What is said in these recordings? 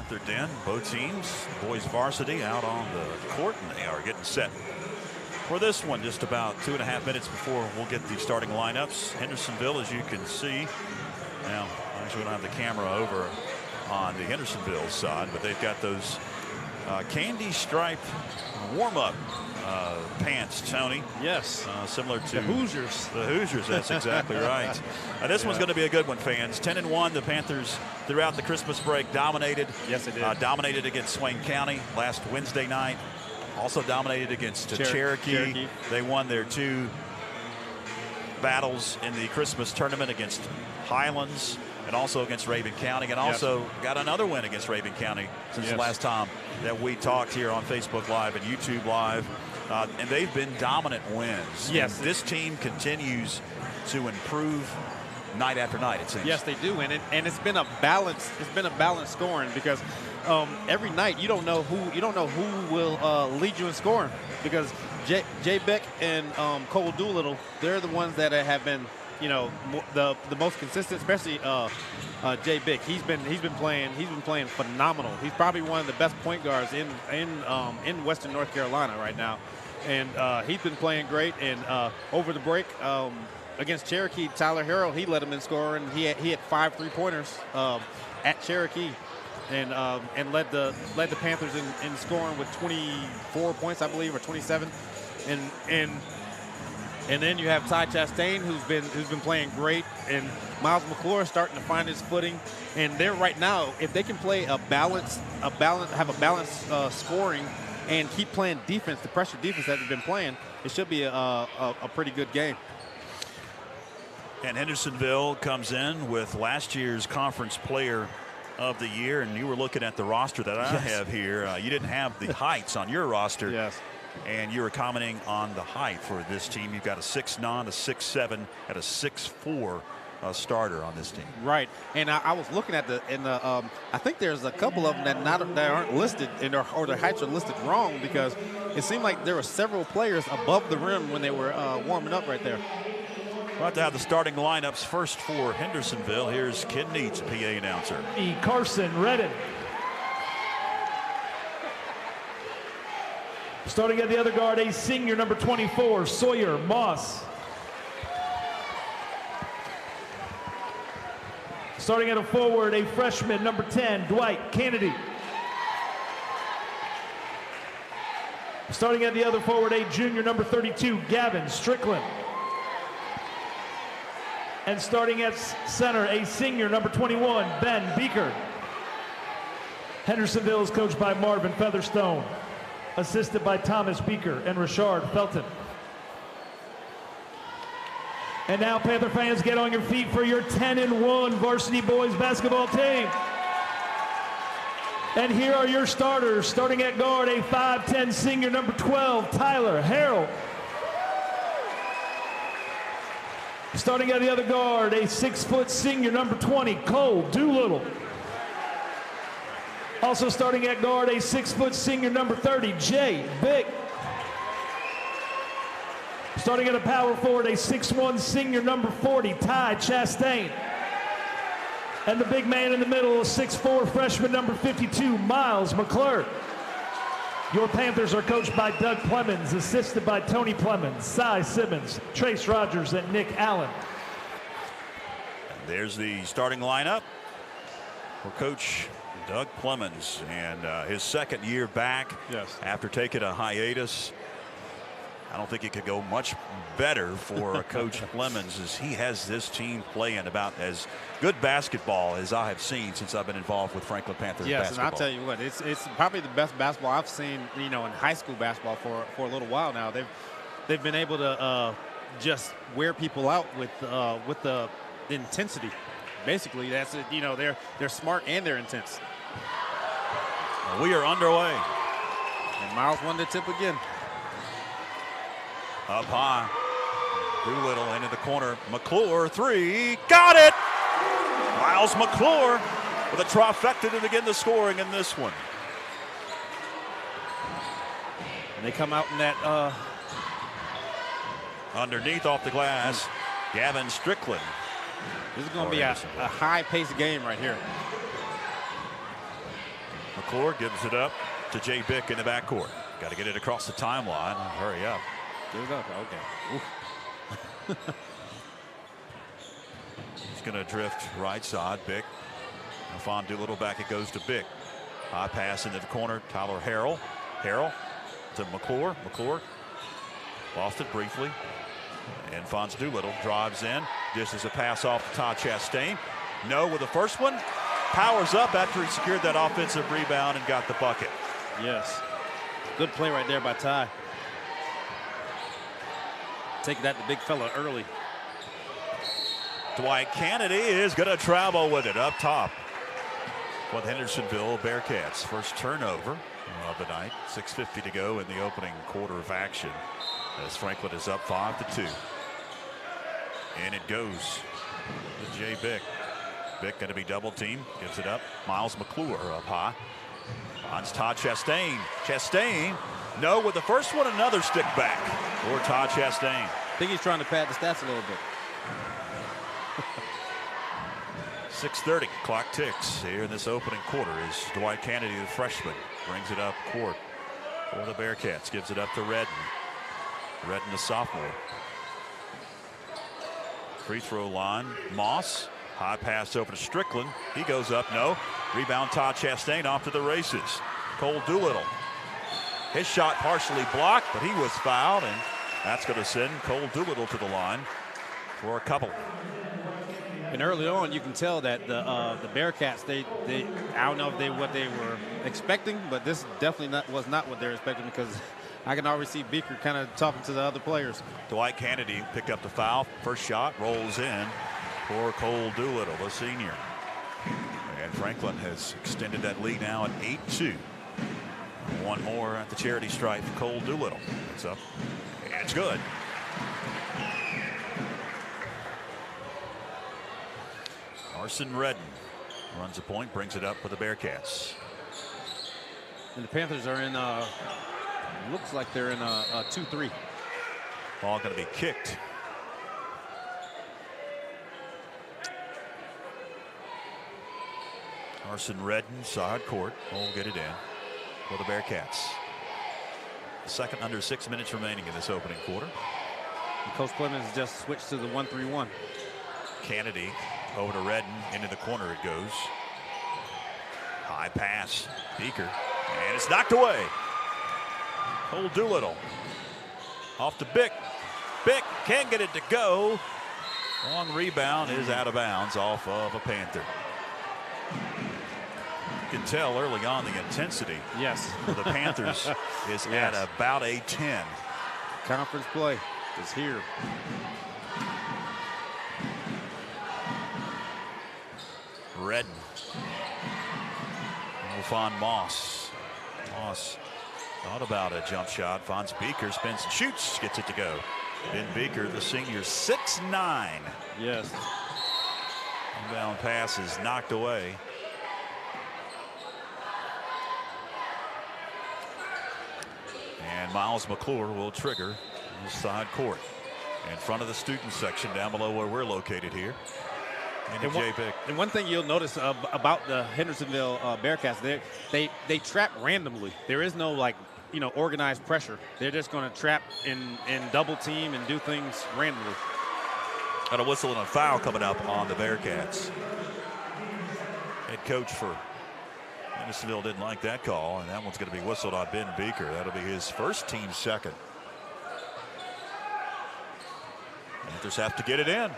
Panther Den. Both teams, boys varsity, out on the court, and they are getting set for this one. Just about 2.5 minutes before we'll get the starting lineups. Hendersonville, as you can see, now actually we don't have the camera over on the Hendersonville side, but they've got those candy striped warm-up pants, Tony. Yes. Similar to the Hoosiers. The Hoosiers, that's exactly right. This one's going to be a good one, fans. 10-1, the Panthers throughout the Christmas break dominated. Yes, they did. Dominated against Swain County last Wednesday night. Also dominated against Cherokee. They won their 2 battles in the Christmas tournament against Highlands and also against Raven County, and also got another win against Raven County since the last time that we talked here on Facebook Live and YouTube Live. And they've been dominant wins. Yes. And this team continues to improve night after night, it seems. Yes, they do, and it's been a balance. It's been a balanced scoring because every night you don't know who will lead you in scoring, because Jay Beck and Cole Doolittle, they're the ones that have been, you know, the most consistent, especially Jay Beck. He's been playing phenomenal. He's probably one of the best point guards in Western North Carolina right now, and he's been playing great. And over the break against Cherokee, Tyler Harrell, he led him in scoring. He had 5 3-pointers at Cherokee, and led the Panthers in scoring with 24 points, I believe, or 27, and then you have Ty Chastain, who's been playing great, and Miles McClure starting to find his footing. And they're right now, if they can play have a balanced scoring and keep playing defense, the pressure defense that they've been playing, it should be a pretty good game. And Hendersonville comes in with last year's Conference Player of the Year, and you were looking at the roster that I have here. You didn't have the heights on your roster. Yes. And you were commenting on the height for this team. You've got a 6'9", a 6'7", and a 6'4" starter on this team. Right, and I was looking at I think there's a couple of them that aren't listed, or their heights are listed wrong, because it seemed like there were several players above the rim when they were warming up right there. About to have the starting lineups. First for Hendersonville, here's Ken Neitz, PA announcer. Carson Redden. Starting at the other guard, a senior, number 24, Sawyer Moss. Starting at a forward, a freshman, number 10, Dwight Kennedy. Starting at the other forward, a junior, number 32, Gavin Strickland. And starting at center, a senior, number 21, Ben Beaker. Hendersonville is coached by Marvin Featherstone, assisted by Thomas Beaker and Richard Felton. And now, Panther fans, get on your feet for your 10-1 varsity boys basketball team. And here are your starters. Starting at guard, a 5'10" senior, number 12, Tyler Harrell. Starting at the other guard, a 6' senior, number 20, Cole Doolittle. Also starting at guard, a 6' senior, number 30, Jay Beck. Starting at a power forward, a 6'1" senior, number 40, Ty Chastain. And the big man in the middle, a 6'4" freshman, number 52, Miles McClure. Your Panthers are coached by Doug Clemens, assisted by Tony Clemens, Cy Simmons, Trace Rogers, and Nick Allen. There's the starting lineup for Coach Doug Clemens, and his second year back after taking a hiatus. I don't think it could go much better for Coach Clemens, as he has this team playing about as good basketball as I have seen since I've been involved with Franklin Panthers basketball. Yes, and I'll tell you what, it's probably the best basketball I've seen, you know, in high school basketball for a little while now. They've been able to just wear people out with the intensity. Basically, that's it. You know, they're smart and they're intense. We are underway. And Miles won the tip again. Up high. Doolittle into the corner. McClure, 3. Got it! Miles McClure with a trifecta to begin the scoring in this one. And they come out in that underneath off the glass. Gavin Strickland. This is going to be a high-paced game right here. McClure gives it up to Jay Bick in the backcourt. Got to get it across the timeline. Hurry up. Give it up. Okay. He's going to drift right side. Bick. Alphon Doolittle back. It goes to Bick. High pass into the corner. Tyler Harrell. Harrell to McClure. McClure lost it briefly. And Alphonse Doolittle drives in. This is a pass off to Todd Chastain. No with the first one. Powers up after he secured that offensive rebound and got the bucket. Yes. Good play right there by Ty. Take that the big fella early. Dwight Kennedy is going to travel with it up top for the Hendersonville Bearcats. First turnover of the night. 6:50 to go in the opening quarter of action as Franklin is up 5-2. And it goes to Jay Bick. Bick going to be double teamed. Gives it up. Miles McClure up high. Finds Todd Chastain. Chastain. No with the first one. Another stick back for Todd Chastain. I think he's trying to pad the stats a little bit. 6:30. Clock ticks here in this opening quarter as Dwight Kennedy, the freshman, brings it up court for the Bearcats. Gives it up to Redden. Redden, the sophomore. Free throw line. Moss. High pass over to Strickland. He goes up. No. Rebound Todd Chastain off to the races. Cole Doolittle. His shot partially blocked, but he was fouled, and that's going to send Cole Doolittle to the line for a couple. And early on, you can tell that the Bearcats, they I don't know if what they were expecting, but this definitely was not what they were expecting, because I can already see Beaker kind of talking to the other players. Dwight Kennedy picked up the foul. First shot rolls in for Cole Doolittle, the senior. And Franklin has extended that lead now at 8-2. One more at the charity stripe for Cole Doolittle. It's up. And it's good. Carson Redden runs a point, brings it up for the Bearcats. And the Panthers are in, looks like they're in a 2-3. Ball going to be kicked. Carson Redden, side court. Will get it in for the Bearcats. Second under 6 minutes remaining in this opening quarter. And Coach Clemens just switched to the 1-3-1. Kennedy over to Redden, into the corner it goes. High pass, Beaker, and it's knocked away. Cole Doolittle off to Bick. Bick can't get it to go. Long rebound is out of bounds off of a Panther. You can tell early on the intensity. Yes. For the Panthers is at about a 10. Conference play is here. Redden. Alphon Moss. Moss thought about a jump shot. Finds Beaker, spins and shoots. Gets it to go. Ben Beaker, the senior, 6'9". Yes. Inbound pass is knocked away. And Miles McClure will trigger the side court in front of the student section down below where we're located here. And one thing you'll notice about the Hendersonville Bearcats, they trap randomly. There is no organized pressure. They're just going to trap in double team and do things randomly. Got a whistle and a foul coming up on the Bearcats. Head coach for Hendersonville didn't like that call, and that one's going to be whistled on Ben Beaker. That'll be his first, team second. Panthers have to get it in.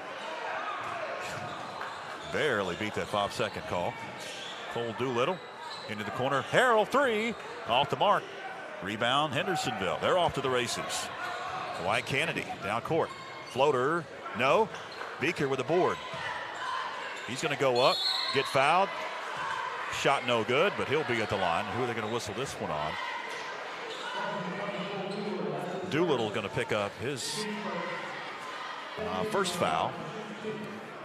Barely beat that 5-second call. Cole Doolittle into the corner. Harrell, three, off the mark. Rebound, Hendersonville. They're off to the races. Dwight Kennedy down court. Floater, no. Beaker with the board. He's going to go up, get fouled. Shot no good, but he'll be at the line. Who are they going to whistle this one on? Doolittle going to pick up his first foul.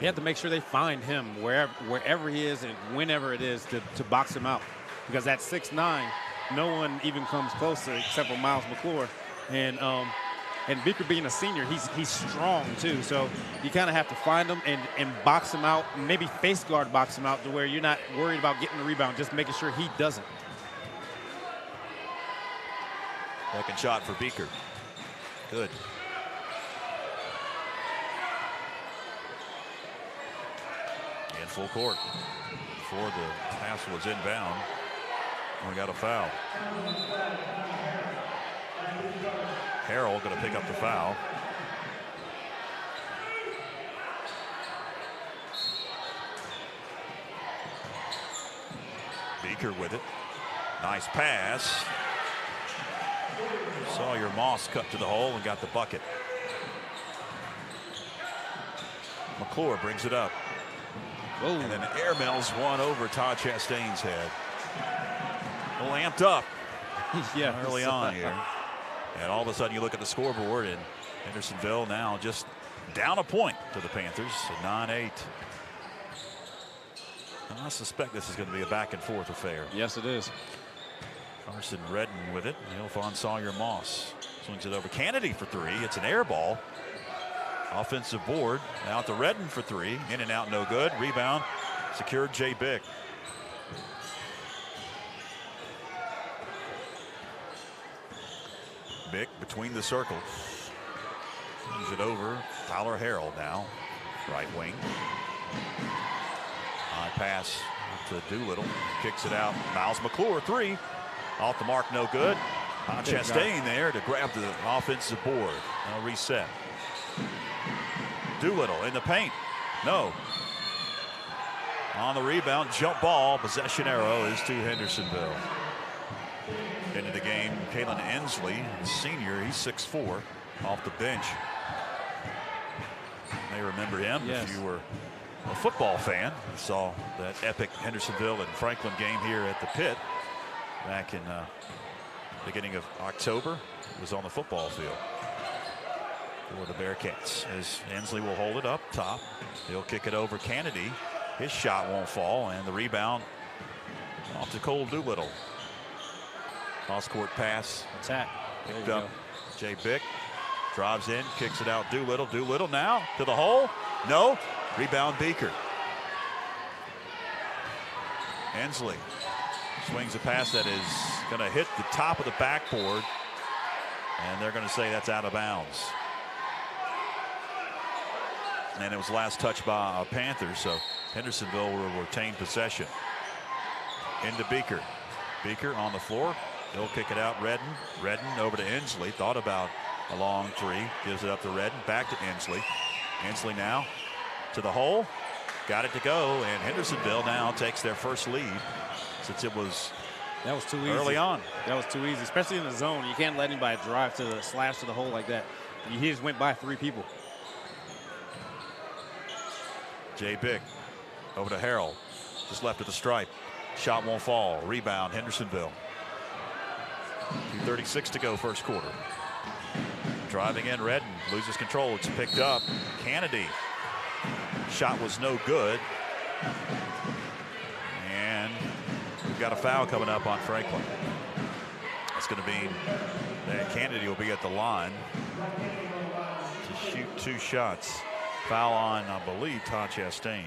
You have to make sure they find him wherever he is and whenever it is to box him out, because at 6'9", no one even comes closer except for Miles McClure. And Beaker being a senior, he's strong too, so you kind of have to find him and box him out, maybe face guard box him out to where you're not worried about getting the rebound, just making sure he doesn't. Second shot for Beaker. Good. In full court. Before the pass was inbound, we got a foul. Harrell going to pick up the foul. Beaker with it. Nice pass. Sawyer Moss cut to the hole and got the bucket. McClure brings it up. Whoa. And then airmails one over Todd Chastain's head. Lamped up early on here. And all of a sudden you look at the scoreboard and Hendersonville now just down a point to the Panthers at 9-8. I suspect this is going to be a back and forth affair. Yes, it is. Carson Redden with it. He'll find Sawyer Moss. Swings it over Kennedy for three. It's an air ball. Offensive board. Out to Redden for three. In and out, no good. Rebound secured Jay Bick. Bick between the circles. Swings it over. Tyler Harrell now. Right wing. High pass to Doolittle. Kicks it out. Miles McClure, three. Off the mark, no good. Chastain there to grab the offensive board. Now reset. Doolittle in the paint. No. On the rebound, jump ball. Possession arrow is to Hendersonville. Into the game, Kalen Ensley, the senior. He's 6'4", off the bench. You may remember him if you were a football fan. You saw that epic Hendersonville and Franklin game here at the Pit back in beginning of October. It was on the football field for the Bearcats. As Ensley will hold it up top. He'll kick it over Kennedy. His shot won't fall, and the rebound off to Cole Doolittle. Cross-court pass. Attack. Picked up Jay Bick. Drives in, kicks it out. Doolittle. Doolittle now to the hole. No. Rebound Beaker. Ensley swings a pass that is going to hit the top of the backboard, and they're going to say that's out of bounds. And it was last touched by a Panther, so Hendersonville will retain possession. Into Beaker. Beaker on the floor. He'll kick it out. Redden. Redden over to Ensley. Thought about a long three. Gives it up to Redden. Back to Ensley. Ensley now to the hole. Got it to go, and Hendersonville now takes their first lead since it was that was too easy early on. That was too easy, especially in the zone. You can't let anybody drive to the slash to the hole like that. He just went by three people. Jay Bick over to Harrell. Just left at the stripe. Shot won't fall. Rebound Hendersonville. 2:36 to go first quarter. Driving in Redden. Loses control. It's picked up. Kennedy. Shot was no good. And we've got a foul coming up on Franklin. It's going to be that Kennedy will be at the line to shoot two shots. Foul on, I believe, Todd Chastain.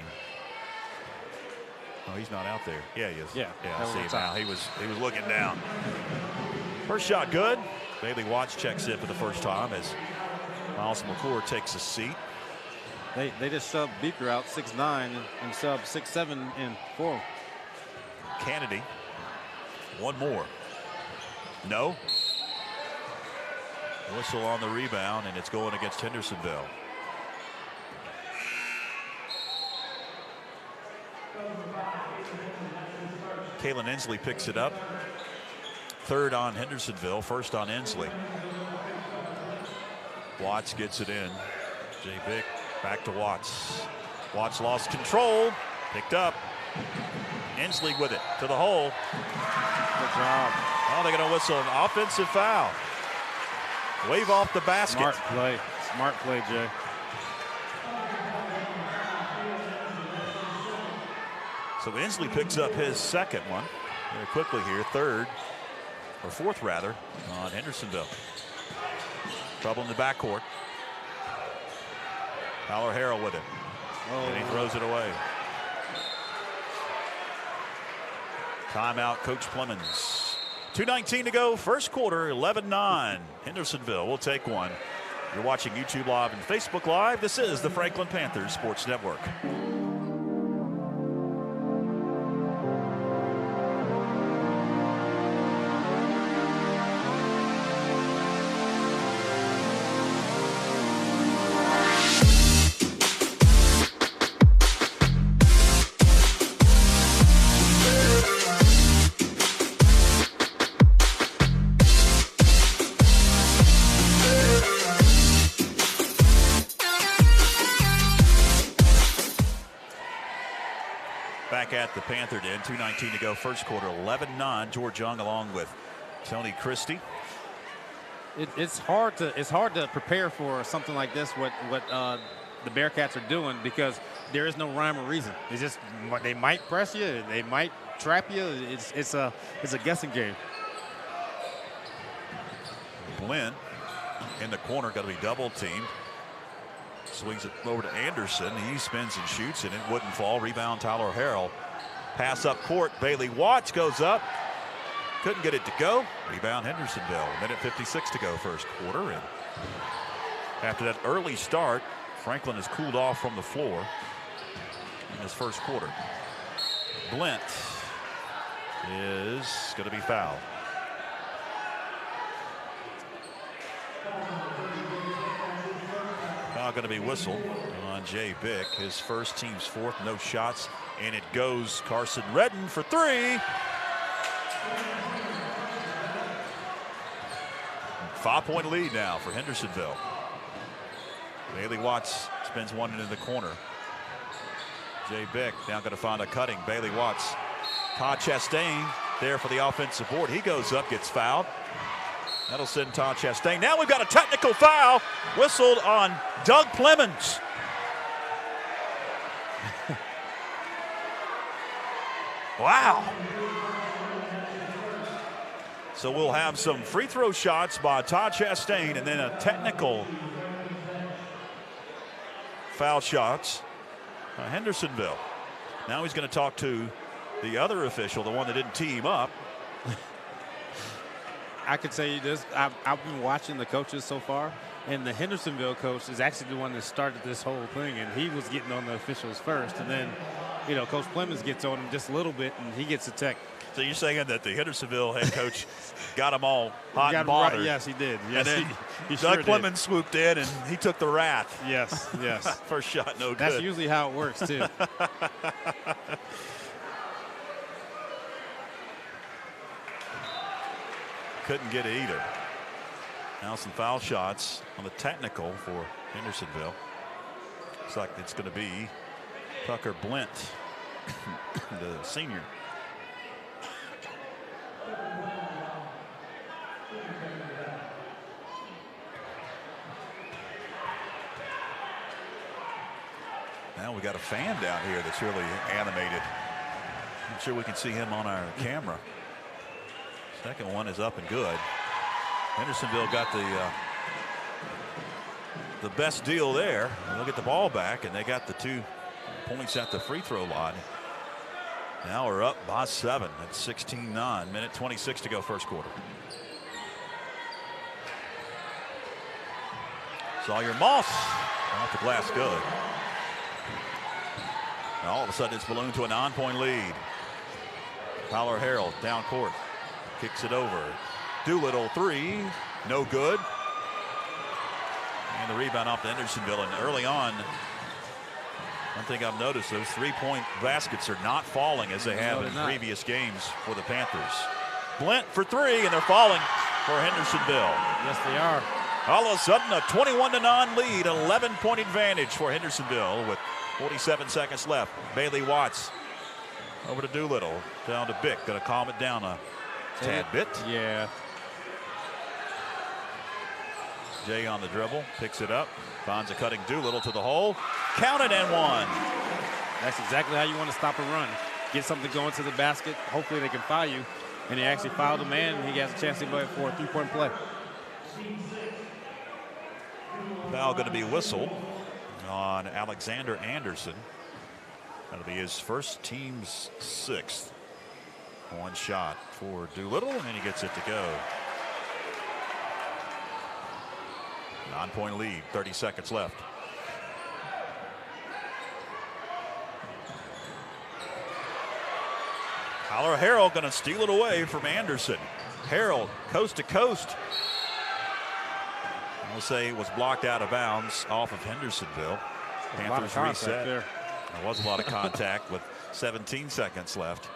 Oh, he's not out there. Yeah, he is. Yeah, I see him now. He was looking down. First shot good. Bailey Watts checks in for the first time as Miles McClure takes a seat. They just subbed Beaker out 6'9" and subbed 6'7" in for him. Kennedy. One more. No. Whistle on the rebound, and it's going against Hendersonville. Kalen Ensley picks it up. Third on Hendersonville, first on Ensley. Watts gets it in. Jay Bick back to Watts. Watts lost control. Picked up. Ensley with it to the hole. Good job. Oh, they're going to whistle an offensive foul. Wave off the basket. Smart play. Smart play, Jay. So Ensley picks up his second one. Very quickly here. Third, or fourth rather, on Hendersonville. Trouble in the backcourt. Tyler Harrell with it. And he throws it away. Timeout, Coach Clemens. 2:19 to go, first quarter, 11-9. Hendersonville will take one. You're watching YouTube Live and Facebook Live. This is the Franklin Panthers Sports Network. Back at the Panther den, 2:19 to go, first quarter, 11-9. George Young along with Tony Christie. It's hard to prepare for something like this. What the Bearcats are doing, because there is no rhyme or reason. It's just they might press you, they might trap you. It's a guessing game. Blinn in the corner, got to be double teamed. Swings it over to Anderson. He spins and shoots, and it wouldn't fall. Rebound, Tyler Harrell. Pass up court. Bailey Watts goes up. Couldn't get it to go. Rebound, Hendersonville. Minute 56 to go, first quarter. And after that early start, Franklin has cooled off from the floor in his first quarter. Blint is going to be fouled. Foul going to be whistled on Jay Bick. His first, team's fourth, no shots. And it goes Carson Redden for three. 5-point lead now for Hendersonville. Bailey Watts spins one into the corner. Jay Bick now going to find a cutting. Bailey Watts. Todd Chastain there for the offensive board. He goes up, gets fouled. That'll send Todd Chastain. Now we've got a technical foul whistled on Doug Clemens. Wow. So we'll have some free throw shots by Todd Chastain and then a technical foul shots by Hendersonville. Now he's going to talk to the other official, the one that didn't tee him up. I could say this. I've been watching the coaches so far, and the Hendersonville coach is actually the one that started this whole thing, and he was getting on the officials first, and then, Coach Clemens gets on him just a little bit, and he gets a tech. So you're saying that the Hendersonville head coach got them all hot and bothered? Right. Yes, he did. Yes, and then he Doug sure Clemens swooped in, and he took the wrath. Yes, yes. First shot, no good. That's usually how it works, too. Couldn't get it either. Now some foul shots on the technical for Hendersonville. Looks like it's going to be Tucker Blint, the senior. Now we got a fan down here that's really animated. I'm sure we can see him on our camera. Second one is up and good. Hendersonville got the best deal there. They'll get the ball back, and they got the 2 points at the free throw line. Now we're up by 7 at 16-9. Minute 26 to go, first quarter. Sawyer Moss off the glass, good. And all of a sudden it's ballooned to a 9-point lead. Tyler Harrell down court. Kicks it over. Doolittle three. No good. And the rebound off to Hendersonville. And early on, one thing I've noticed, those 3-point baskets are not falling as they have in previous games for the Panthers. Blint for three, and they're falling for Hendersonville. Yes, they are. All of a sudden, a 21-9 lead, 11-point advantage for Hendersonville with 47 seconds left. Bailey Watts over to Doolittle, down to Bick. Going to calm it down a tad bit. Yeah. Jay on the dribble, picks it up, finds a cutting Doolittle to the hole. Counted and one. That's exactly how you want to stop a run. Get something going to the basket. Hopefully they can foul you. And he actually fouled a man, and he has a chance to go for a 3-point play. Foul going to be whistled on Alexander Anderson. That'll be his first, team's 6th. One shot for Doolittle, and he gets it to go. 9-point lead, 30 seconds left. Tyler Harrell going to steal it away from Anderson. Harrell, coast to coast. I'll say it was blocked out of bounds off of Hendersonville. Panthers reset. There was a lot of contact with 17 seconds left.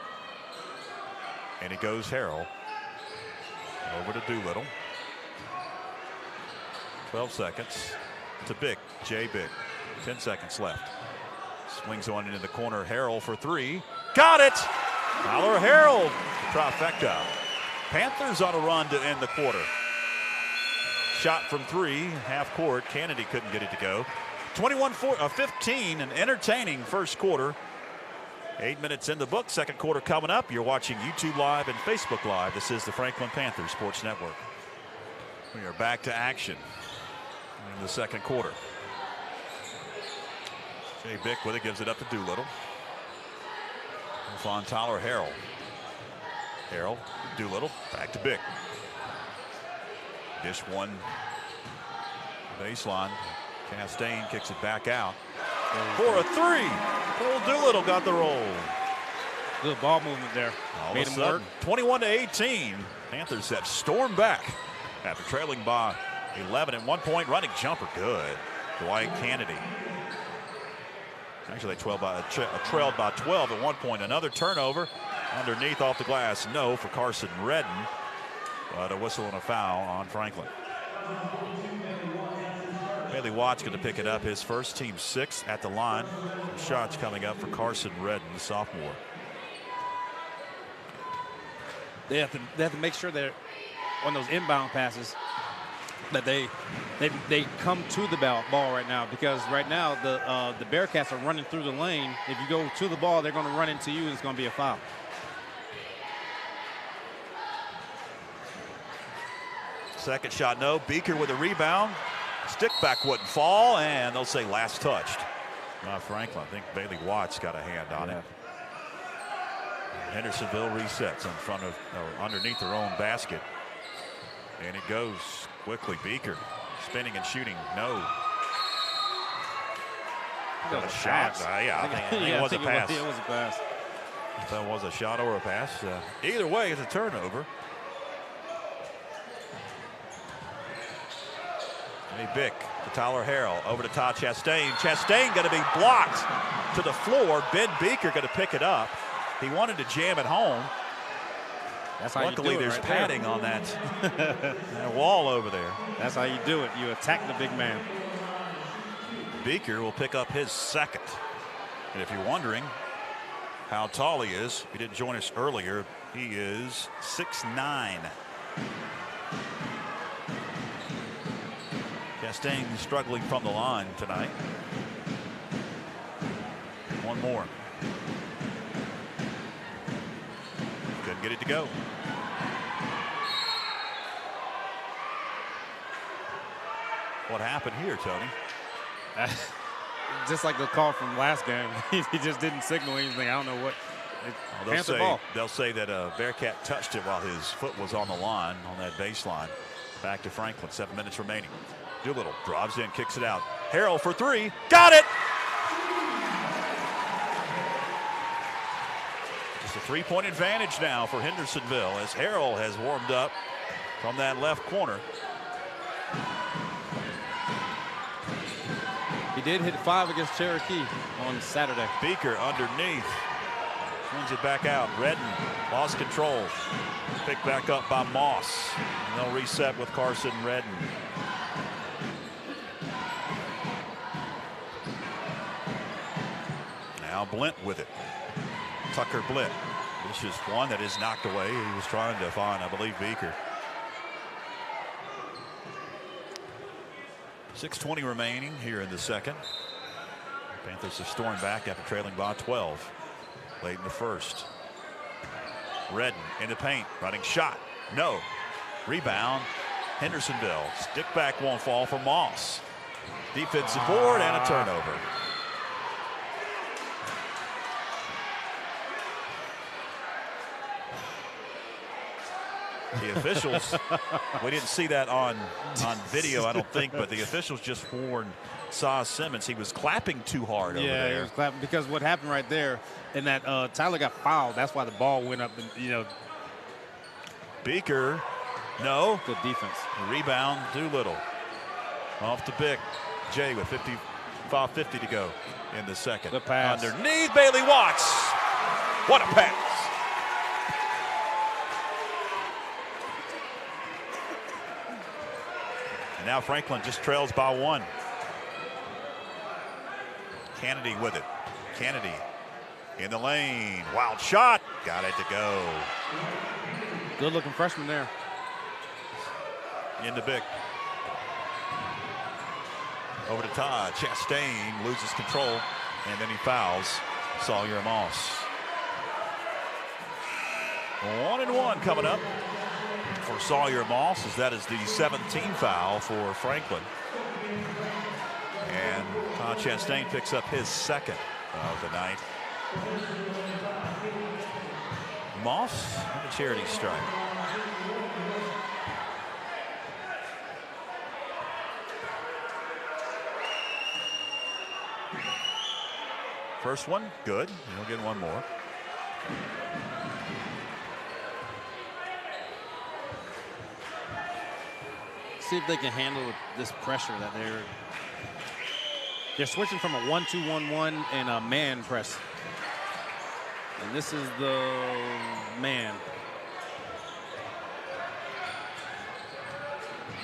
And it goes Harrell over to Doolittle. 12 seconds to Bick, Jay Bick. 10 seconds left. Swings on into the corner. Harrell for three. Got it! Tyler Harrell, trifecta. Panthers on a run to end the quarter. Shot from three, half court. Kennedy couldn't get it to go. 21-15, an entertaining first quarter. 8 minutes in the book. Second quarter coming up. You're watching YouTube Live and Facebook Live. This is the Franklin Panthers Sports Network. We are back to action in the second quarter. Jay Bick with it, gives it up to Doolittle. On Tyler Harrell. Harrell, Doolittle, back to Bick. Dish one baseline. Chastain kicks it back out for a three. Cole Doolittle got the roll. Good ball movement there. Made him work. 21-18. Panthers have stormed back after trailing by 11 at 1 point. Running jumper good. Dwight Kennedy. Actually, they trailed by 12 at 1 point. Another turnover underneath off the glass. No for Carson Redden. But a whistle and a foul on Franklin. Bailey Watts going to pick it up. His first, team 6 at the line. Shots coming up for Carson Redden, the sophomore. They have to make sure they're on those inbound passes that they come to the ball right now, because right now the Bearcats are running through the lane. If you go to the ball, they're going to run into you, and it's going to be a foul. Second shot, no. Beaker with a rebound. Stick back wouldn't fall, and they'll say last touched. Franklin. I think Bailey Watts got a hand on it. Hendersonville resets in front of, underneath their own basket. And it goes quickly. Beaker spinning and shooting. No. Got a shot. I think it was a pass. It was a pass. If that was a shot or a pass. Either way, it's a turnover. Hey, Bick to Tyler Harrell. Over to Todd Chastain. Chastain going to be blocked to the floor. Ben Beaker going to pick it up. He wanted to jam it home. That's how Luckily, you do it there's right padding there on that wall over there. That's how you do it. You attack the big man. Beaker will pick up his second. And if you're wondering how tall he is, he didn't join us earlier. He is 6'9". Chastain struggling from the line tonight. One more. Couldn't get it to go. What happened here, Tony? Just like the call from last game. He just didn't signal anything. I don't know what. They'll say that Bearcat touched it while his foot was on the line, on that baseline. Back to Franklin, 7 minutes remaining. Doolittle drives in, kicks it out. Harrell for three. Got it! Just a three-point advantage now for Hendersonville as Harrell has warmed up from that left corner. He did hit 5 against Cherokee on Saturday. Beaker underneath. Swings it back out. Redden lost control. Picked back up by Moss. And they'll reset with Carson Redden. Now Blint with it. Tucker Blint. This is one that is knocked away. He was trying to find, I believe, Beaker. 6:20 remaining here in the second. Panthers are storming back after trailing by 12 late in the first. Redden in the paint, running shot. No. Rebound. Hendersonville. Stick back won't fall for Moss. Defensive board and a turnover. The officials, we didn't see that on video, I don't think, but the officials just warned Saz Simmons. He was clapping too hard over there. Yeah, he was clapping because what happened right there, and that Tyler got fouled. That's why the ball went up, and, you know. Beaker, no. Good defense. Rebound, Doolittle. Off to Bick. Jay with 55:50 to go in the second. Good pass. Underneath, Bailey Watts. What a pass. And now Franklin just trails by 1. Kennedy with it. Kennedy in the lane. Wild shot. Got it to go. Good looking freshman there. Into Bick. Over to Todd. Chastain loses control, and then he fouls Sawyer Moss. 1-1 coming up for Sawyer Moss, as that is the 17th foul for Franklin. And Todd Chastain picks up his second of the night. Moss on a charity strike. First one, good. He'll get one more. See if they can handle this pressure that they're switching from a 1-2-1-1 and a man press. And this is the man.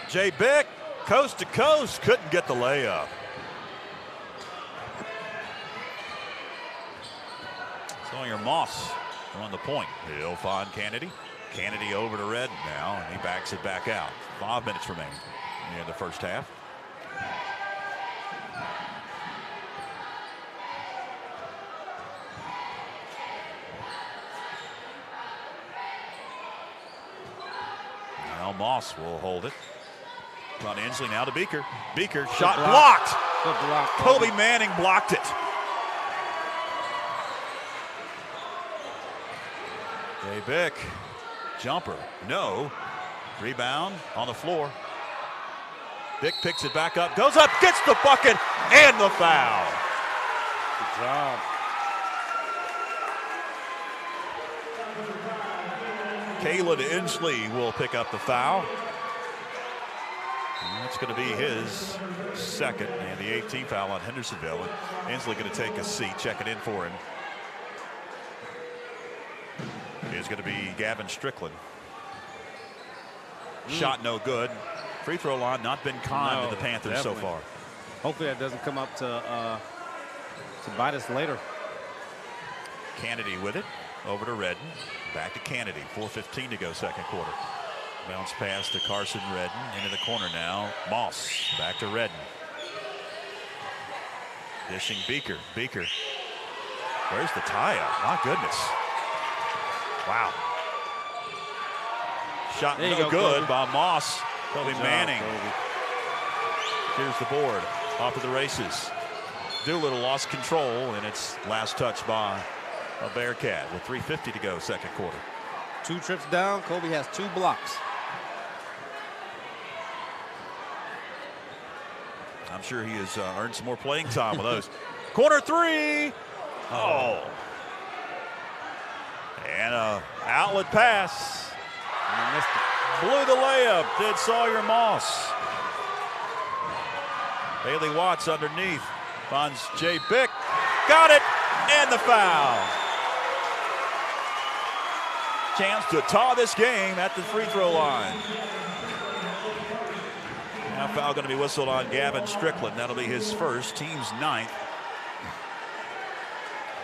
Jay Bick, coast to coast, couldn't get the layup. Sawyer Moss on the point. He'll find Kennedy. Kennedy over to Red now, and he backs it back out. 5 minutes remaining in the first half. Now Moss will hold it. Ron Inslee now to Beaker. Beaker, shot blocked. Good block. Kobe Manning blocked it. Jay Bick, jumper, no. Rebound on the floor. Bick picks it back up, goes up, gets the bucket, and the foul. Good job. Caleb Inslee will pick up the foul. And that's going to be his second, and the 18th foul on Hendersonville. And Inslee going to take a seat, check it in for him. Is going to be Gavin Strickland. Shot no good. Free throw line not been kind to the Panthers definitely. so far. Hopefully that doesn't come up to bite us later. Kennedy with it. Over to Redden. Back to Kennedy. 4:15 to go second quarter. Bounce pass to Carson Redden. Into the corner now. Moss. Back to Redden. Dishing Beaker. Beaker. Where's the tie-up? My goodness. Wow. Shot no good by Moss. Kobe Manning. Here's the board. Off to the races. Doolittle lost control, and it's last touch by a Bearcat with 3:50 to go second quarter. 2 trips down. Kobe has 2 blocks. I'm sure he has earned some more playing time with those. Corner 3. Oh. And a outlet pass. And missed it. Blew the layup, did Sawyer Moss. Bailey Watts underneath. Finds Jay Bick. Got it, and the foul. Chance to tie this game at the free throw line. Now foul going to be whistled on Gavin Strickland. That'll be his first, team's 9th.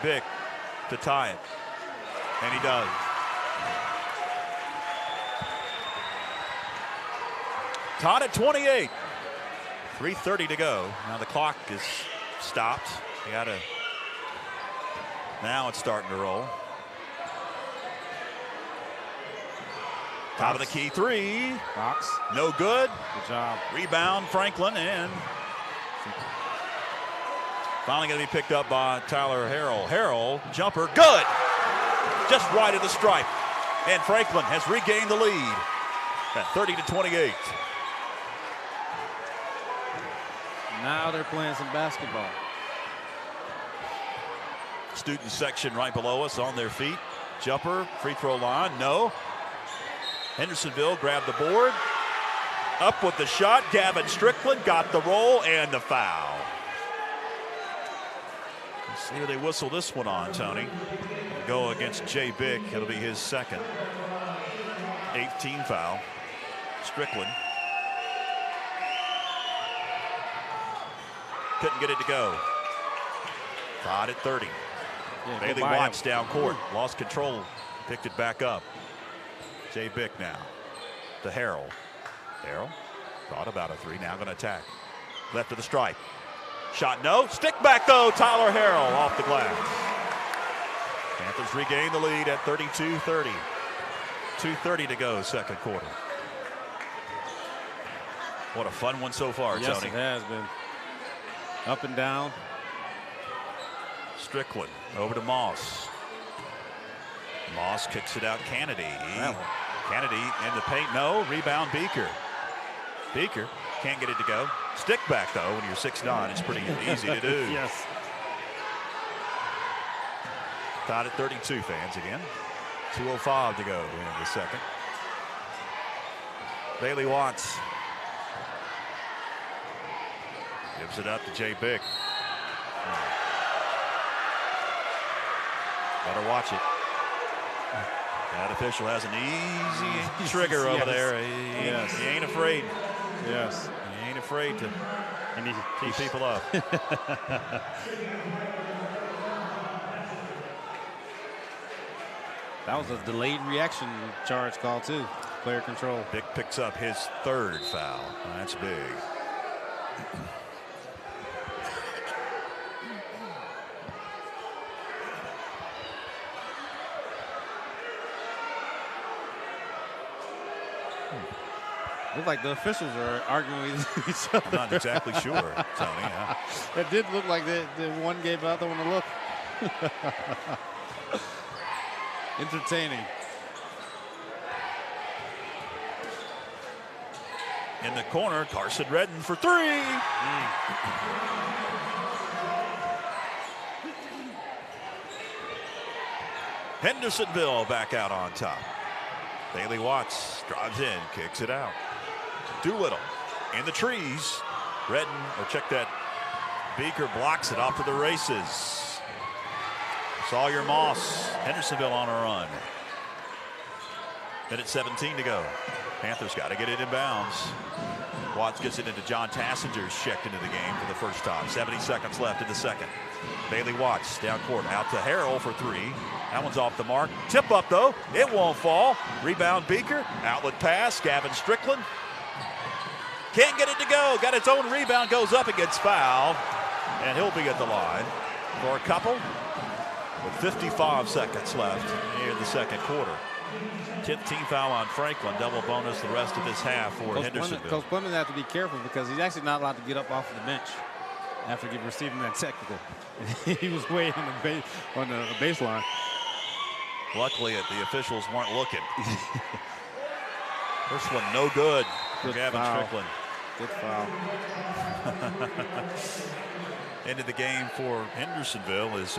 Bick to tie it. And he does. Tied at 28. 3:30 to go. Now the clock is stopped. Now it's starting to roll. Top of the key 3. Box. No good. Good job. Rebound Franklin, and finally going to be picked up by Tyler Harrell. Harrell, jumper, good. Just right of the stripe. And Franklin has regained the lead at 30-28. Now they're playing some basketball. Student section right below us on their feet. Jumper, free throw line, no. Hendersonville grabbed the board. Up with the shot, Gavin Strickland got the roll and the foul. Let's see who they whistle this one on, Tony. Go against Jay Bick, it'll be his second. 18 foul, Strickland. Couldn't get it to go. Tied at 30. Yeah, Bailey Watts down court, lost control, picked it back up. Jay Bick now to Harrell. Harrell thought about a three, now going to attack. Left of the stripe. Shot no, stick back though, Tyler Harrell off the glass. Panthers regain the lead at 32-30. 2:30 to go, second quarter. What a fun one so far, yes, Tony. It has been. Up and down. Strickland over to Moss. Moss kicks it out. Kennedy. Kennedy in the paint. No. Rebound Beaker. Beaker can't get it to go. Stick back though. When you're 6'9", it's pretty easy to do. Yes. Tied at 32, fans again. 2:05 to go in the second. Bailey Watts gives it up to Jay Bick. Better watch it. That official has an easy trigger over there. He ain't afraid. Yes. He ain't afraid to keep people up. That was a delayed reaction charge call too. Player control. Bick picks up his third foul. That's big. Looks like the officials are arguing with each other. I'm not exactly sure, Tony. It did look like the one gave the other one a look. Entertaining. In the corner, Carson Redden for three. Hendersonville back out on top. Bailey Watts drives in, kicks it out. Doolittle in the trees. Redden, or check that, Beaker blocks it off to the races. Sawyer Moss, Hendersonville on a run. Minute 17 to go. Panthers got to get it in bounds. Watts gets it into John Tassinger's checked into the game for the first time. 70 seconds left in the second. Bailey Watts down court, out to Harrell for three. That one's off the mark. Tip up though, it won't fall. Rebound Beaker, outlet pass, Gavin Strickland. Can't get it to go, got its own rebound, goes up and gets fouled. And he'll be at the line for a couple with 55 seconds left here in the second quarter. 10th team foul on Franklin, double bonus the rest of this half for Hendersonville. Coach Clemens has to be careful because he's actually not allowed to get up off of the bench after receiving that technical. He was way on the baseline. Luckily, the officials weren't looking. First one, no good for Gavin Strickland. Good foul. Into the game for Hendersonville is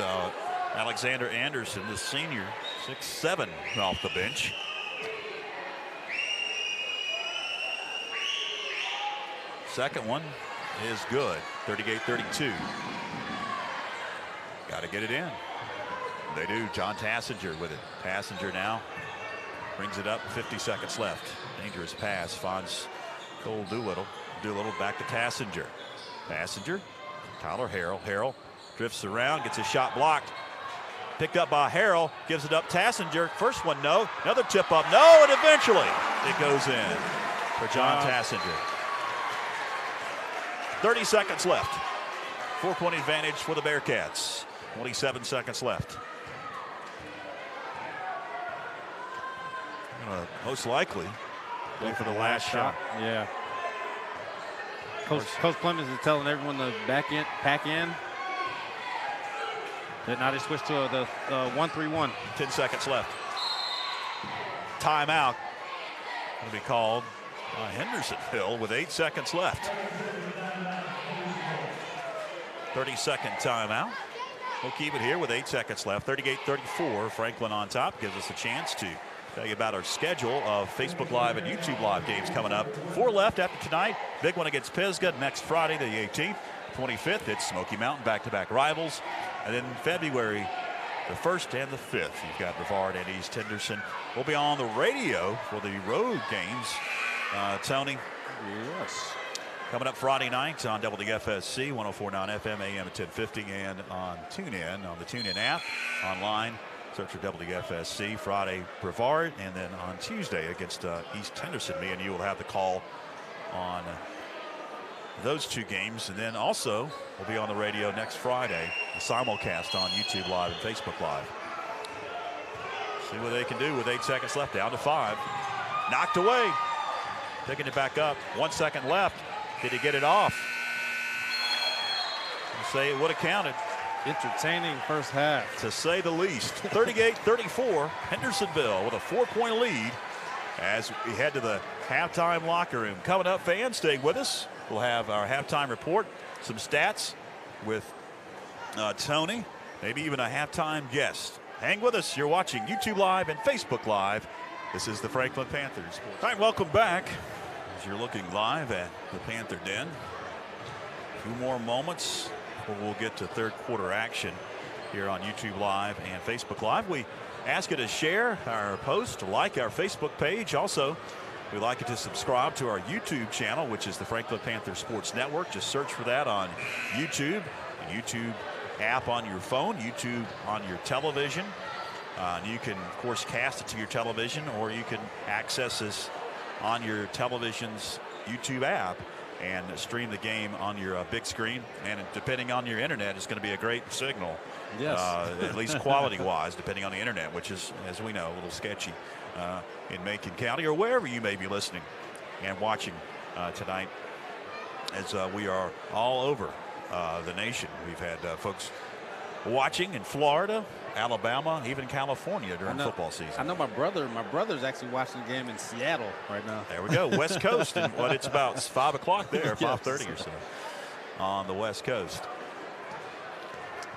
Alexander Anderson, the senior, 6'7", off the bench. Second one is good, 38-32. Got to get it in. They do. John Tassinger with it. Tassinger now brings it up, 50 seconds left. Dangerous pass, finds Cole Doolittle. Doolittle back to Tassinger. Tassinger, Tyler Harrell. Harrell drifts around, gets his shot blocked. Picked up by Harrell, gives it up Tassinger. First one, no. Another tip up, no, and eventually it goes in for John Tassinger. 30 seconds left. 4-point advantage for the Bearcats. 27 seconds left. Most likely go for the last shot. Yeah. Coach Clemens is telling everyone to pack in. Now they switch to the 1-3-1. 10 seconds left. timeout will be called by Hendersonville with 8 seconds left. 30-second timeout. We'll keep it here with 8 seconds left. 38-34. Franklin on top gives us a chance to tell you about our schedule of Facebook Live and YouTube Live games coming up. 4 left after tonight. Big one against Pisgah next Friday, the 18th. 25th, it's Smoky Mountain, back-to-back rivals. And then February the 1st and the 5th, you've got Brevard and East Henderson. We'll be on the radio for the road games. Tony? Yes. Coming up Friday night on WFSC, 104.9 FM, AM at 1050, and on TuneIn, on the TuneIn app, online. Search for WFSC. Friday, Brevard, and then on Tuesday against East Henderson. Me and you will have the call on those 2 games. And then also, we'll be on the radio next Friday, a simulcast on YouTube Live and Facebook Live. See what they can do with 8 seconds left, down to 5. Knocked away. Picking it back up. 1 second left. Did he get it off? I'll say it would have counted. Entertaining first half, to say the least. 38-34, Hendersonville with a 4-point lead as we head to the halftime locker room. Coming up, fans, stay with us. We'll have our halftime report, some stats with Tony, maybe even a halftime guest. Hang with us. You're watching YouTube Live and Facebook Live. This is the Franklin Panthers. All right, welcome back. As you're looking live at the Panther Den. A few more moments before we'll get to third quarter action here on YouTube Live and Facebook Live. We ask you to share our post, to like our Facebook page. Also, we'd like you to subscribe to our YouTube channel, which is the Franklin Panther Sports Network. Just search for that on YouTube, the YouTube app on your phone, YouTube on your television. And you can, of course, cast it to your television, or you can access this on your television's YouTube app and stream the game on your big screen. And depending on your internet, it's going to be a great signal. Yes. At least quality-wise, depending on the internet, which is, as we know, a little sketchy in Macon County or wherever you may be listening and watching tonight, as we are all over the nation. We've had folks watching in Florida, Alabama, even California during football season. I know my brother's actually watching the game in Seattle right now. There we go, West Coast, and what it's about 5 o'clock there, 5:30 Yes. or so on the West Coast.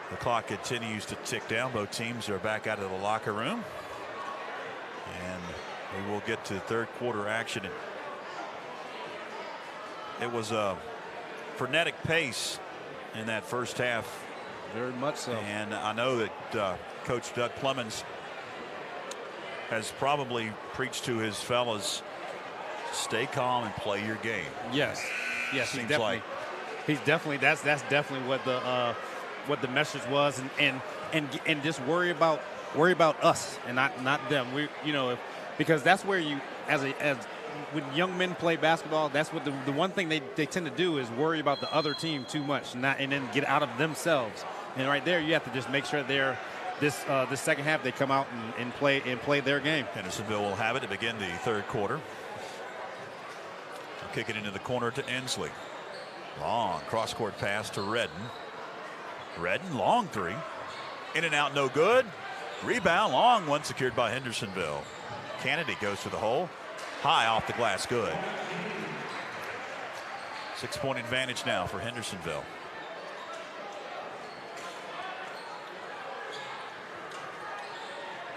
The clock continues to tick down. Both teams are back out of the locker room, and we will get to third quarter action. It was a frenetic pace in that first half. Very much so. And I know that Coach Doug Clemens has probably preached to his fellas, stay calm and play your game. Yes. Yes, Seems he's definitely that's definitely what the message was, and just worry about us and not them. Because that's where you as when young men play basketball, that's what the one thing they tend to do is worry about the other team too much, and then get out of themselves. And right there, you have to just make sure they're this second half they come out and play their game. Hendersonville will have it to begin the third quarter. They'll kick it into the corner to Ensley. Long cross-court pass to Redden. Redden, long three. In and out, no good. Rebound, long one, secured by Hendersonville. Kennedy goes to the hole. High off the glass, good. 6-point advantage now for Hendersonville.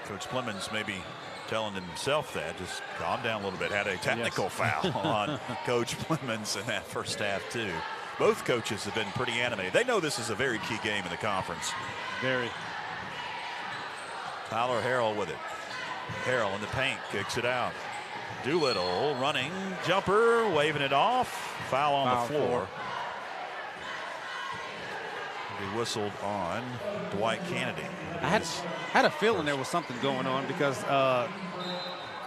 Coach Clemens maybe telling himself that, just calm down a little bit. Had a technical foul on Coach Clemens in that first half too. Both coaches have been pretty animated. They know this is a very key game in the conference. Very. Tyler Harrell with it. Harrell in the paint, kicks it out. Doolittle running, jumper, waving it off. Foul on the floor. He whistled on Dwight Kennedy. I had a feeling there was something going on because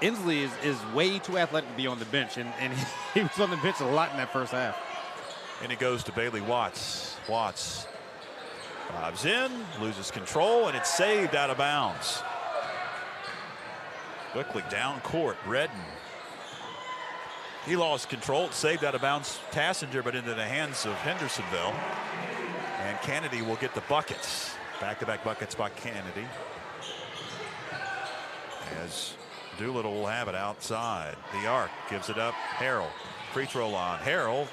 Ensley is way too athletic to be on the bench, and he was on the bench a lot in that first half. And it goes to Bailey Watts. Watts drives in, loses control, and it's saved out of bounds. Quickly down court, Redden. He lost control, saved out of bounds Tassinger, but into the hands of Hendersonville. And Kennedy will get the buckets. Back-to-back buckets by Kennedy. As Doolittle will have it outside the arc. Gives it up. Harrell. Free throw line. Harrell.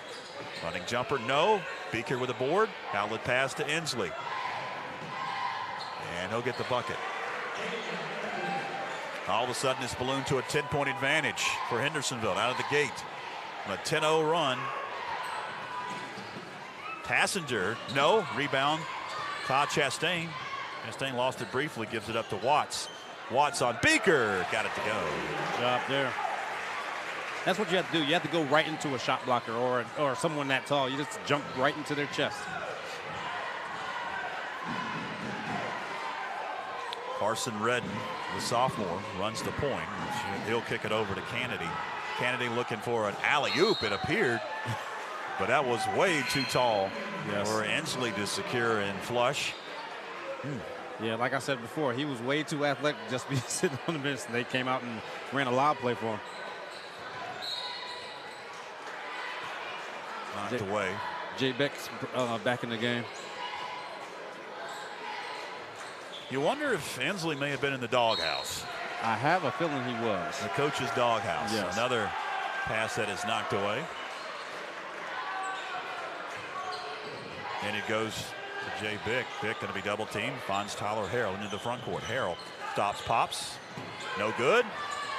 Running jumper. No. Beaker with a board. Outlet pass to Inslee. And he'll get the bucket. All of a sudden it's ballooned to a 10-point advantage for Hendersonville out of the gate. On a 10-0 run. Tassinger. No. Rebound. Todd Chastain. Chastain lost it briefly. Gives it up to Watts. Watts on Beaker. Got it to go. Good job there. That's what you have to do. You have to go right into a shot blocker or someone that tall. You just jump right into their chest. Carson Redden, the sophomore, runs the point. He'll kick it over to Kennedy. Kennedy looking for an alley-oop, it appeared. But that was way too tall for Inslee to secure and flush. Yeah, like I said before, he was way too athletic just to be sitting on the bench. And they came out and ran a lob play for him. Knocked away. Jay Beck's back in the game. You wonder if Inslee may have been in the doghouse. I have a feeling he was. The coach's doghouse. Yes. Another pass that is knocked away. And it goes to Jay Bick. Bick going to be double teamed. Finds Tyler Harrell into the front court. Harrell stops, pops. No good.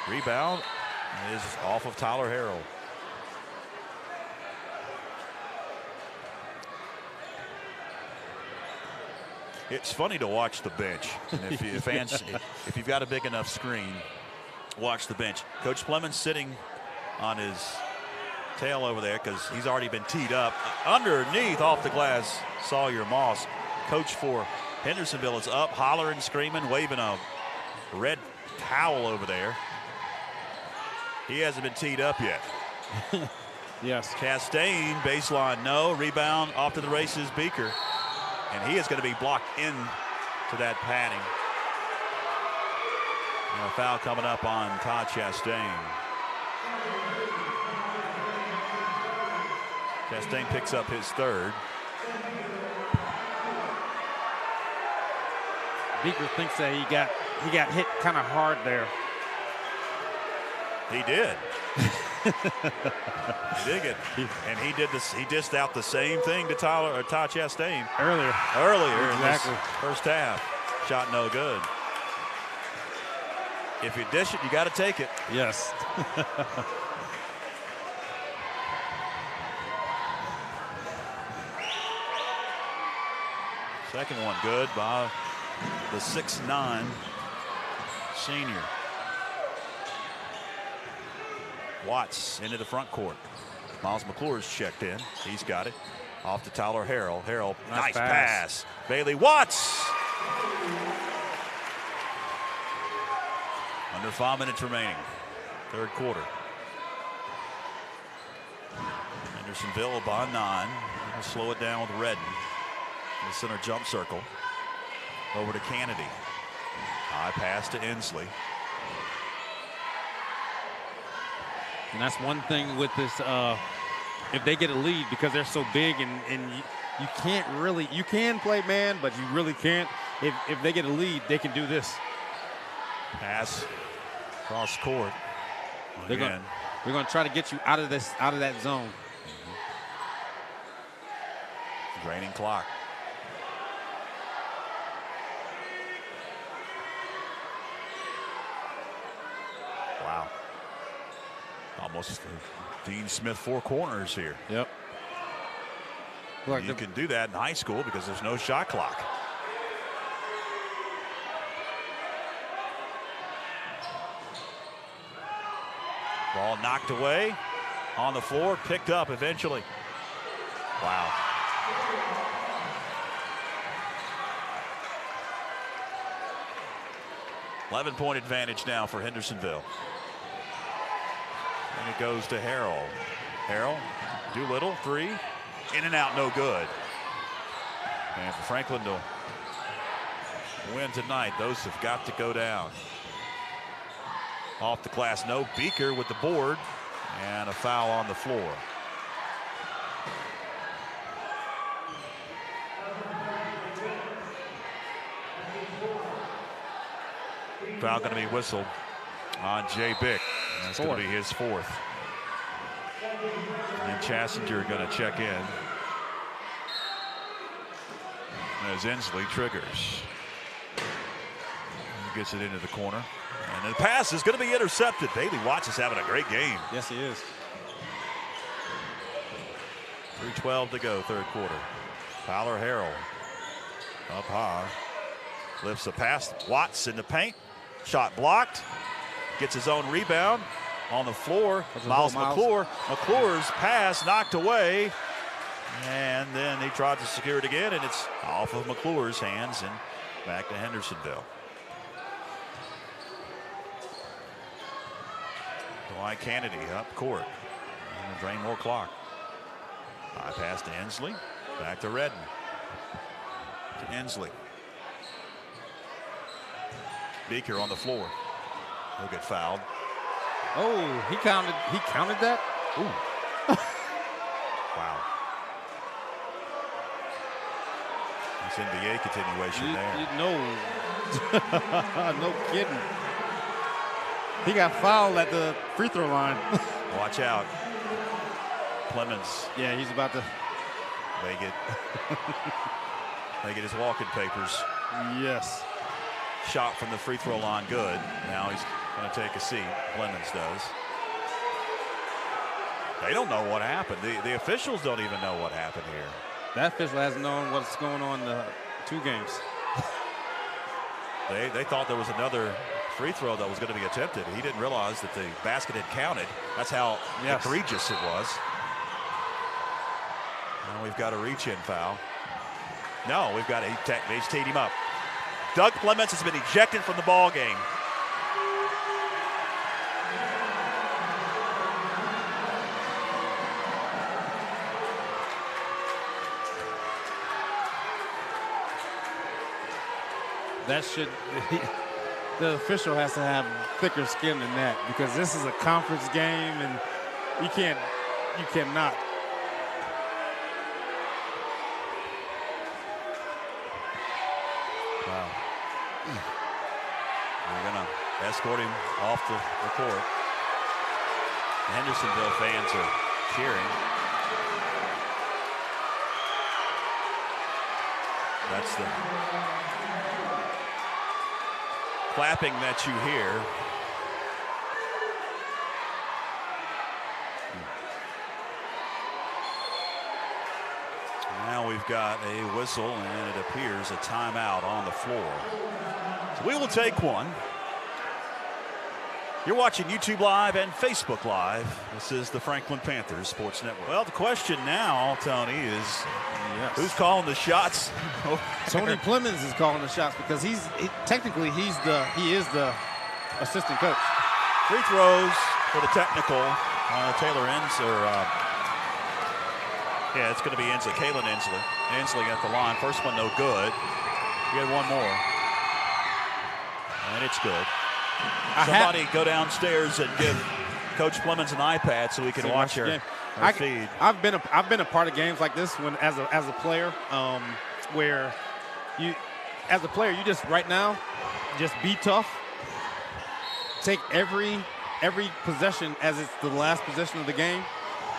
Rebound is off of Tyler Harrell. It's funny to watch the bench. And if you've got a big enough screen, watch the bench. Coach Plemons sitting on his tail over there because he's already been teed up. Underneath off the glass, Sawyer Moss. Coach for Hendersonville is up, hollering, screaming, waving a red towel over there. He hasn't been teed up yet. Yes. Chastain, baseline, no. Rebound off to the races, Beaker. And he is going to be blocked in to that padding. And a foul coming up on Todd Chastain. Chastain picks up his third. Beaker thinks that he got hit kind of hard there. He did. He did get, and he did this. He dished out the same thing to Todd Chastain earlier exactly. In this first half. Shot no good. If you dish it, you got to take it. Yes. Second one good by the 6'9" senior. Watts into the front court. Miles McClure's checked in. He's got it. Off to Tyler Harrell. Harrell, nice pass. Bailey Watts. Under 5 minutes remaining. Third quarter. Hendersonville by 9. We'll slow it down with Redden. In the center jump circle. Over to Kennedy. High pass to Inslee. And that's one thing with this, if they get a lead, because they're so big and you can't really, you can play man, but you really can't. If they get a lead, they can do this. Pass cross court. They're going to try to get you out of that zone. Draining clock. Wow. Almost Dean Smith 4 corners here. Yep. You can do that in high school because there's no shot clock. Ball knocked away on the floor, picked up eventually. Wow. $11-point advantage now for Hendersonville. And it goes to Harrell. Harrell, Doolittle, 3. In and out, no good. And for Franklin to win tonight, those have got to go down. Off the glass, no. Beaker with the board. And a foul on the floor. Foul going to be whistled on Jay Bick. That's going to be his 4th. And Chassinger going to check in as Inslee triggers. He gets it into the corner. And the pass is going to be intercepted. Bailey Watts is having a great game. Yes, he is. 3:12 to go, 3rd quarter. Tyler Harrell up high. Lifts a pass. Watts in the paint. Shot blocked. Gets his own rebound on the floor. Miles McClure. McClure's pass knocked away. And then he tried to secure it again, and it's off of McClure's hands and back to Hendersonville. Dwight Kennedy up court. And drain more clock. High pass to Inslee. Back to Redden. To Inslee. Beaker on the floor. He'll get fouled. Oh, he counted that? Ooh. Wow. It's NBA continuation there. No kidding. He got fouled at the free throw line. Watch out. Clemens. Yeah, he's about to make it his walking papers. Yes. Shot from the free throw line, good. Now he's going to take a seat. Clemens does. They don't know what happened. The officials don't even know what happened here. That official hasn't known what's going on in the 2 games. They thought there was another free throw that was going to be attempted. He didn't realize that the basket had counted. That's how egregious it was. Now we've got a reach-in foul. No, we've got he's teed him up. Doug Clemens has been ejected from the ball game. The official has to have thicker skin than that, because this is a conference game and you cannot. Wow. We're going to escort him off the court. The Hendersonville fans are cheering. That's the clapping that you hear. Now we've got a whistle, and it appears a timeout on the floor. So we will take one. You're watching YouTube Live and Facebook Live. This is the Franklin Panthers Sports Network. Well, the question now, Tony, is who's calling the shots? Tony Clemens is calling the shots because he is the assistant coach. Free throws for the technical. Taylor it's going to be Inslee. Kalen Inslee. Inslee at the line. First one, no good. You had one more. And it's good. Somebody go downstairs and give Coach Clemens an iPad so we can watch our feed. I've been a part of games like this when as a player, where you just right now just be tough. Take every possession as it's the last possession of the game,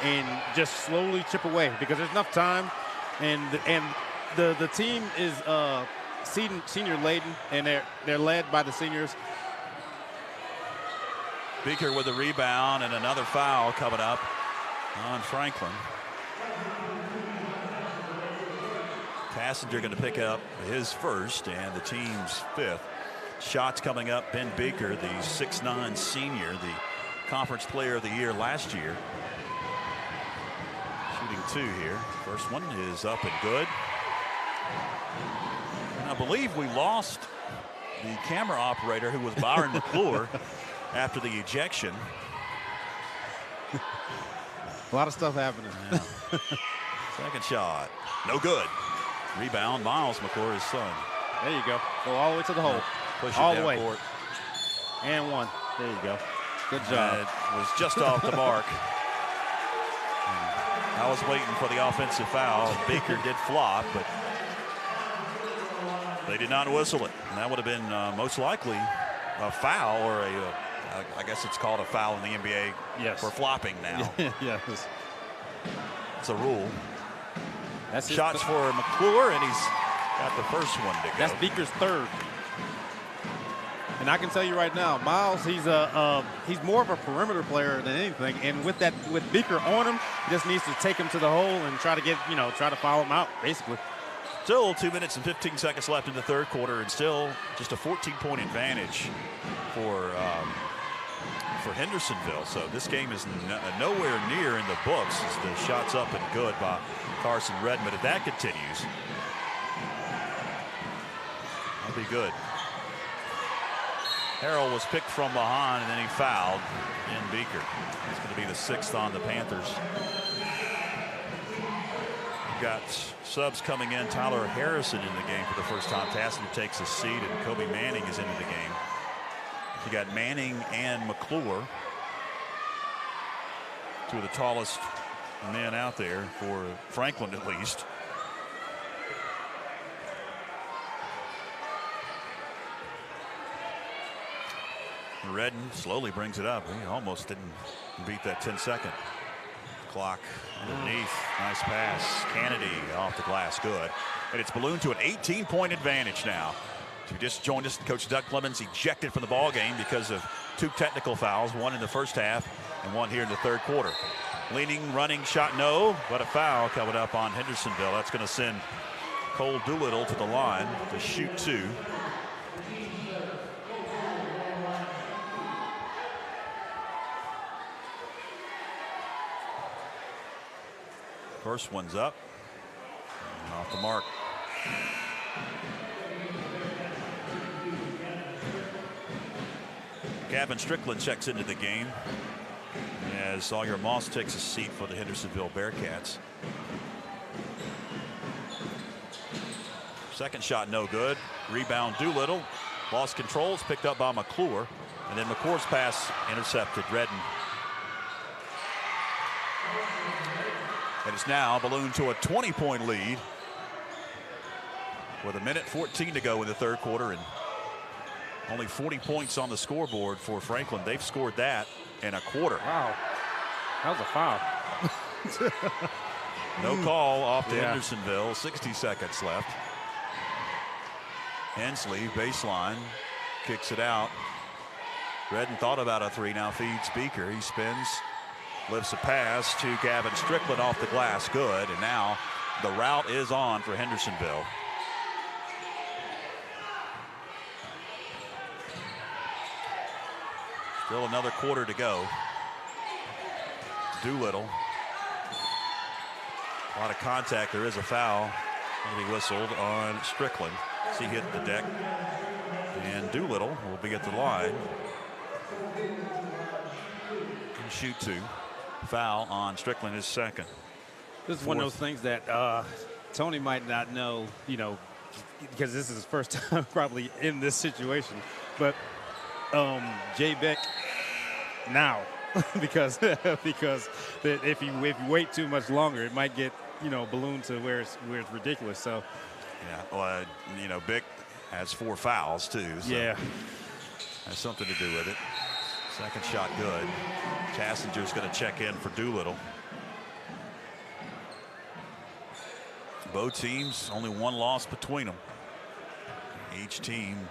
and just slowly chip away, because there's enough time, and the team is senior laden, and they're led by the seniors. Beaker with a rebound, and another foul coming up on Franklin. Tassinger going to pick up his first and the team's 5th. Shots coming up. Ben Beaker, the 6'9" senior, the conference player of the year last year. Shooting 2 here. First one is up and good. And I believe we lost the camera operator, who was Byron McClure, after the ejection. A lot of stuff happening. Yeah. Second shot. No good. Rebound, Miles McClure, his son. There you go. Go all the way to the hole. Push all it the way. Court. And one. There you go. Good job. It was just off the mark. I was waiting for the offensive foul. Beaker did flop, but they did not whistle it. And that would have been most likely a foul or a I guess it's called a foul in the NBA for flopping now. Yes. It's a rule. That's Shots for McClure, and he's got the first one to go. That's Beaker's third. And I can tell you right now, Miles, he's more of a perimeter player than anything. And with Beaker on him, he just needs to take him to the hole and try to foul him out, basically. Still 2 minutes and 15 seconds left in the third quarter, and still just a 14-point advantage for Hendersonville. So this game is nowhere near in the books as the shot's up and good by Carson Redden. But if that continues, that'll be good. Harrell was picked from behind, and then he fouled in Beaker. It's going to be the 6th on the Panthers. We've got subs coming in. Tyler Harrison in the game for the first time. Tassler takes a seat, and Kobe Manning is into the game. You got Manning and McClure, two of the tallest men out there for Franklin, at least. Redden slowly brings it up. He almost didn't beat that 10-second clock underneath. Nice pass. Kennedy off the glass. Good. And it's ballooned to an 18-point advantage now. If you just joined us, Coach Doug Clemens ejected from the ball game because of 2 technical fouls, one in the first half and one here in the third quarter. Leaning, running, shot, no, but a foul coming up on Hendersonville. That's going to send Cole Doolittle to the line to shoot 2. First one's up. And off the mark. Gavin Strickland checks into the game as Sawyer Moss takes a seat for the Hendersonville Bearcats. Second shot no good. Rebound Doolittle. Lost control. It's picked up by McClure. And then McClure's pass intercepted. Redden. And it's now ballooned to a 20-point lead with 1:14 to go in the third quarter and only 40 points on the scoreboard for Franklin. They've scored that in a quarter. Wow. That was a foul. No call off to Hendersonville. 60 seconds left. Hensley, baseline, kicks it out. Redden thought about a 3, now feeds Beaker. He spins. Lifts a pass to Gavin Strickland off the glass. Good. And now the route is on for Hendersonville. Still another quarter to go. Doolittle. A lot of contact. There is a foul. And he whistled on Strickland. He hit the deck. And Doolittle will be at the line. And shoot 2. Foul on Strickland, his second. This is one of those things that Tony might not know, because this is his first time probably in this situation. But Jay Beck now, because if you wait too much longer, it might get ballooned to where it's ridiculous. So yeah, well, Beck has 4 fouls too. So yeah, has something to do with it. Second shot good. Tassinger's going to check in for Doolittle. Both teams, only 1 loss between them. Each team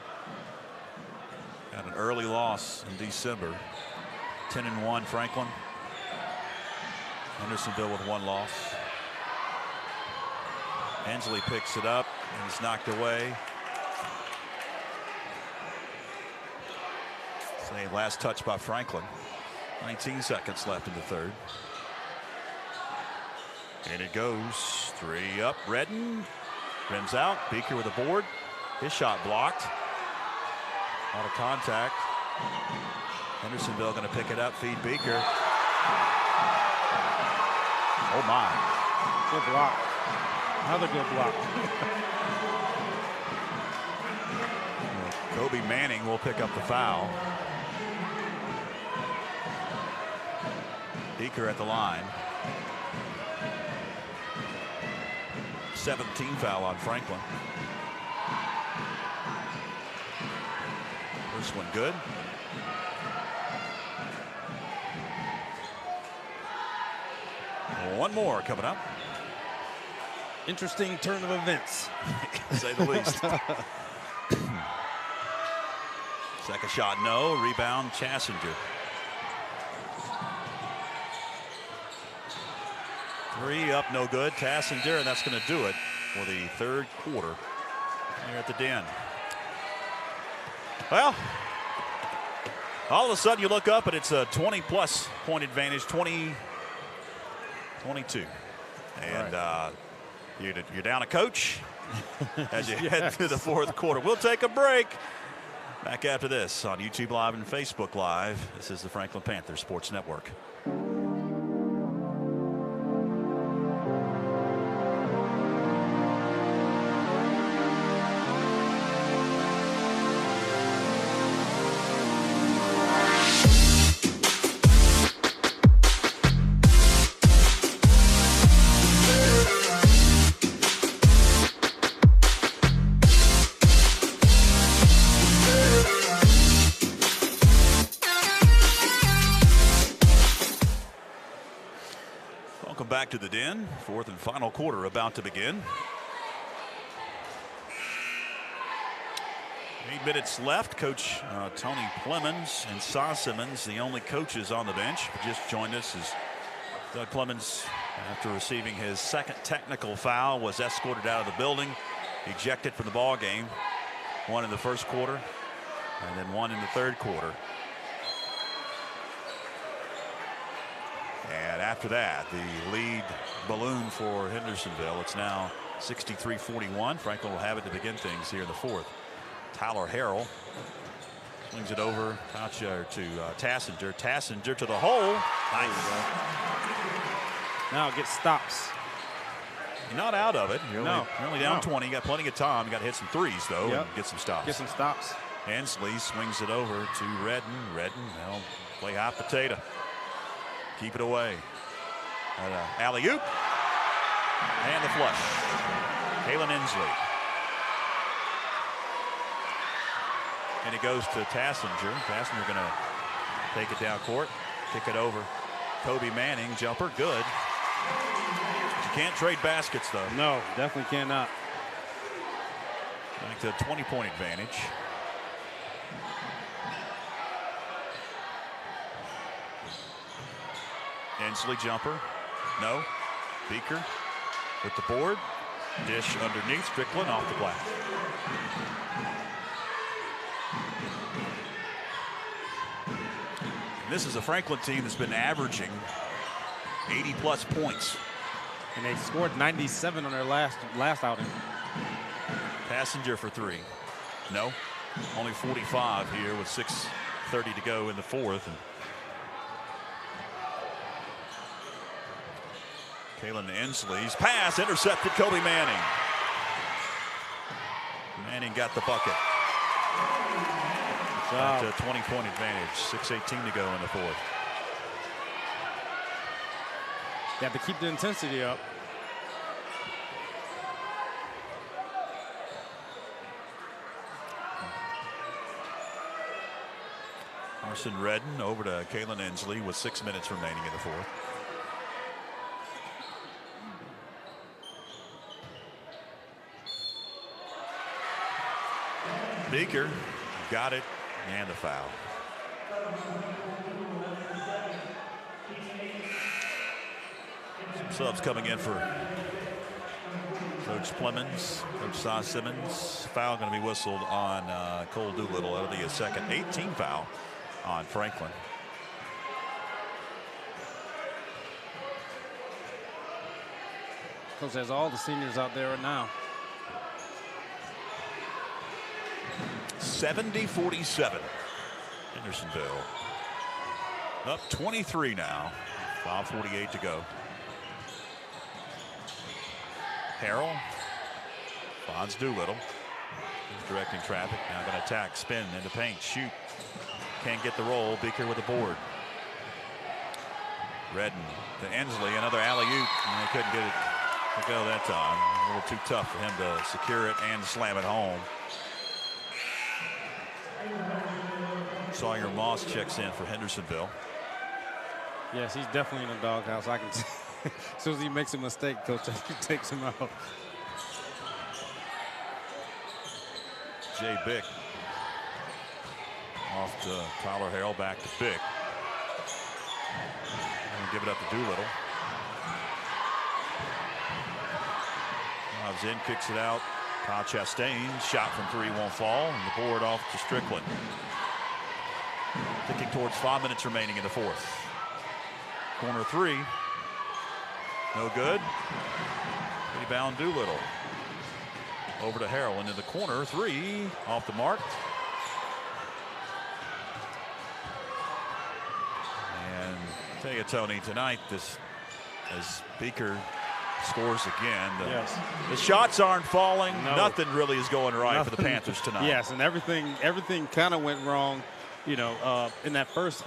had an early loss in December. 10-1 Franklin. Hendersonville with 1 loss. Hensley picks it up and it's knocked away. Last touch by Franklin. 19 seconds left in the third. And it goes 3 up. Redden rims out. Beaker with a board. His shot blocked. A lot of contact. Hendersonville going to pick it up. Feed Beaker. Oh my. Good block. Another good block. Kobe Manning will pick up the foul. Beaker at the line. 17 foul on Franklin. First one good. One more coming up. Interesting turn of events. To say the least. Second shot, no. Rebound, Chassinger. 3 up, no good. Tassinger, and that's going to do it for the third quarter here at the Den. Well, all of a sudden you look up and it's a 20-plus point advantage, 20-22. And you're down a coach as you head through the fourth quarter. We'll take a break. Back after this on YouTube Live and Facebook Live. This is the Franklin Panthers Sports Network. Back to the Den. Fourth and final quarter about to begin. 8 minutes left. Coach Tony Clemens and Cy Simmons, the only coaches on the bench. Just joined us as Doug Clemens, after receiving his second technical foul, was escorted out of the building, ejected from the ball game. 1 in the first quarter and then 1 in the third quarter. And after that, the lead balloon for Hendersonville. It's now 63-41. Franklin will have it to begin things here in the fourth. Tyler Harrell swings it over to Tassinger. Tassinger to the hole. Nice. Now it gets stops. You're not out of it. You're only down 20. You got plenty of time. You got to hit some threes, though, and get some stops. Get some stops. Hensley swings it over to Redden. Redden, they'll play hot potato. Keep it away. Alley-oop. And the flush. Kalen Hensley. And it goes to Tassinger. Tassinger going to take it down court. Kick it over. Kobe Manning. Jumper. Good. You can't trade baskets, though. No, definitely cannot. Back to a 20-point advantage. Hensley jumper. No. Beaker with the board. Dish underneath. Strickland off the glass. This is a Franklin team that's been averaging 80-plus points. And they scored 97 on their last outing. Tassinger for 3. No. Only 45 here with 6:30 to go in the fourth. And Kalen Hensley's pass intercepted Kobe Manning. Manning got the bucket. At a 20-point advantage. 6:18 to go in the fourth. They have to keep the intensity up. Carson Redden over to Kalen Hensley with 6 minutes remaining in the fourth. Beaker got it and the foul. Some subs coming in for Coach Clemens, Coach Cy Simmons. Foul going to be whistled on Cole Doolittle. That'll be a second 18 foul on Franklin. Coach has all the seniors out there right now. 70-47. Hendersonville up 23 now. 5:48 to go. Harrell finds Doolittle. He's directing traffic. Now going to attack, spin into paint, shoot. Can't get the roll. Beaker with the board. Redden to Hensley, another alley-oop. And they couldn't get it to go that time. A little too tough for him to secure it and slam it home. Sawyer Moss checks in for Hendersonville. Yes, he's definitely in the doghouse. I can As soon as he makes a mistake, Coach takes him out. Jay Bick off to Tyler Harrell, back to Bick. And give it up to Doolittle. Drives in, kicks it out. Kyle Chastain's shot from 3 won't fall, and the board off to Strickland. Ticking towards 5 minutes remaining in the fourth. Corner 3. No good. Rebound Doolittle. Over to Harrell into the corner. 3 off the mark. And I tell you, Tony, tonight this as Beaker scores again. The shots aren't falling. No. Nothing really is going right for the Panthers tonight. Yes, and everything kind of went wrong, you know, in that first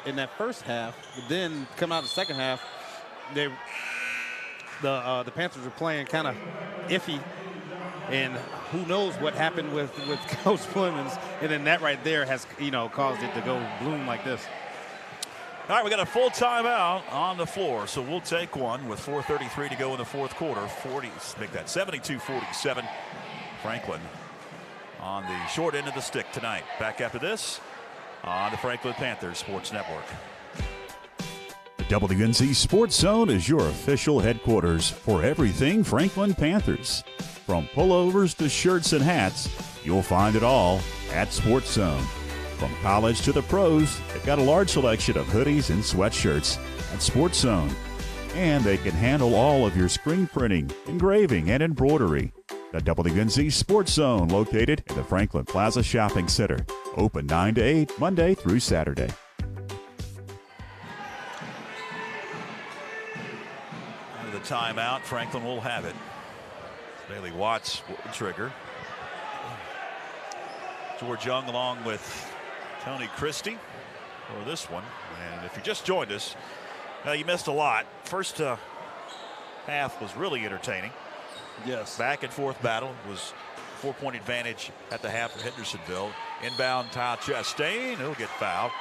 half. But then coming out the second half, the Panthers were playing kind of iffy, and who knows what happened with Coach Flemings, and then that right there has, you know, caused it to go bloom like this. All right, we got a full timeout on the floor, so we'll take one with 4:33 to go in the fourth quarter. 72-47. Franklin on the short end of the stick tonight. Back after this on the Franklin Panthers Sports Network. The WNC Sports Zone is your official headquarters for everything Franklin Panthers. From pullovers to shirts and hats, you'll find it all at Sports Zone. From college to the pros, they've got a large selection of hoodies and sweatshirts at Sports Zone. And they can handle all of your screen printing, engraving, and embroidery. The WNC Sports Zone, located in the Franklin Plaza Shopping Center. Open 9 to 8, Monday through Saturday. Under the timeout, Franklin will have it. Bailey Watts will trigger. George Young along with Tony Christie for this one. And if you just joined us, you missed a lot. First half was really entertaining. Yes. Back and forth battle. It was 4-point advantage at the half for Hendersonville. Inbound Kyle Chastain, he'll get fouled.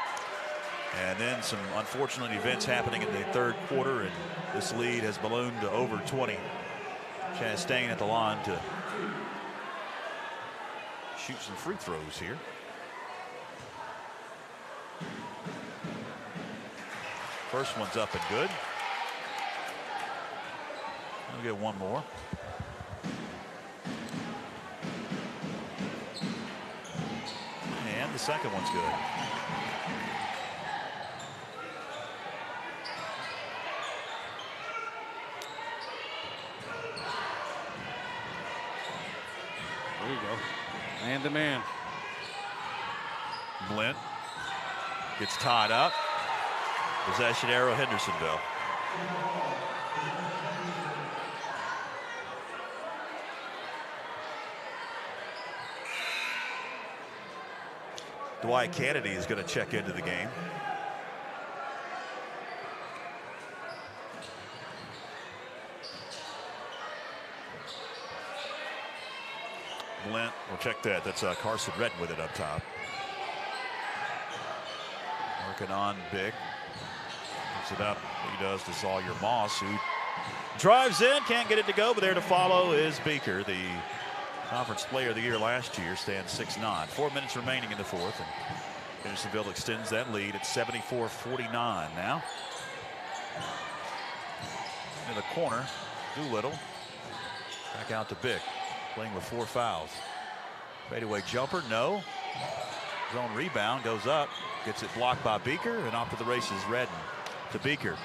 And then some unfortunate events happening in the third quarter, and this lead has ballooned to over 20. Chastain at the line to shoot some free throws here. First one's up and good. We'll get one more. And the second one's good. There you go. Man to man. Blint gets tied up. Possession arrow Hendersonville. Dwight Kennedy is going to check into the game. Blint will check that. That's Carson Redden with it up top. Working on Big. It up. He does to Sawyer Moss, who drives in, can't get it to go, but there to follow is Beaker, the conference player of the year last year, stands 6'9". 4 minutes remaining in the fourth, and Hendersonville extends that lead at 74-49 now. In the corner, Doolittle back out to Bick, playing with 4 fouls. Fadeaway jumper, no. Zone rebound goes up, gets it blocked by Beaker, and off to the races, Redden. To Beaker,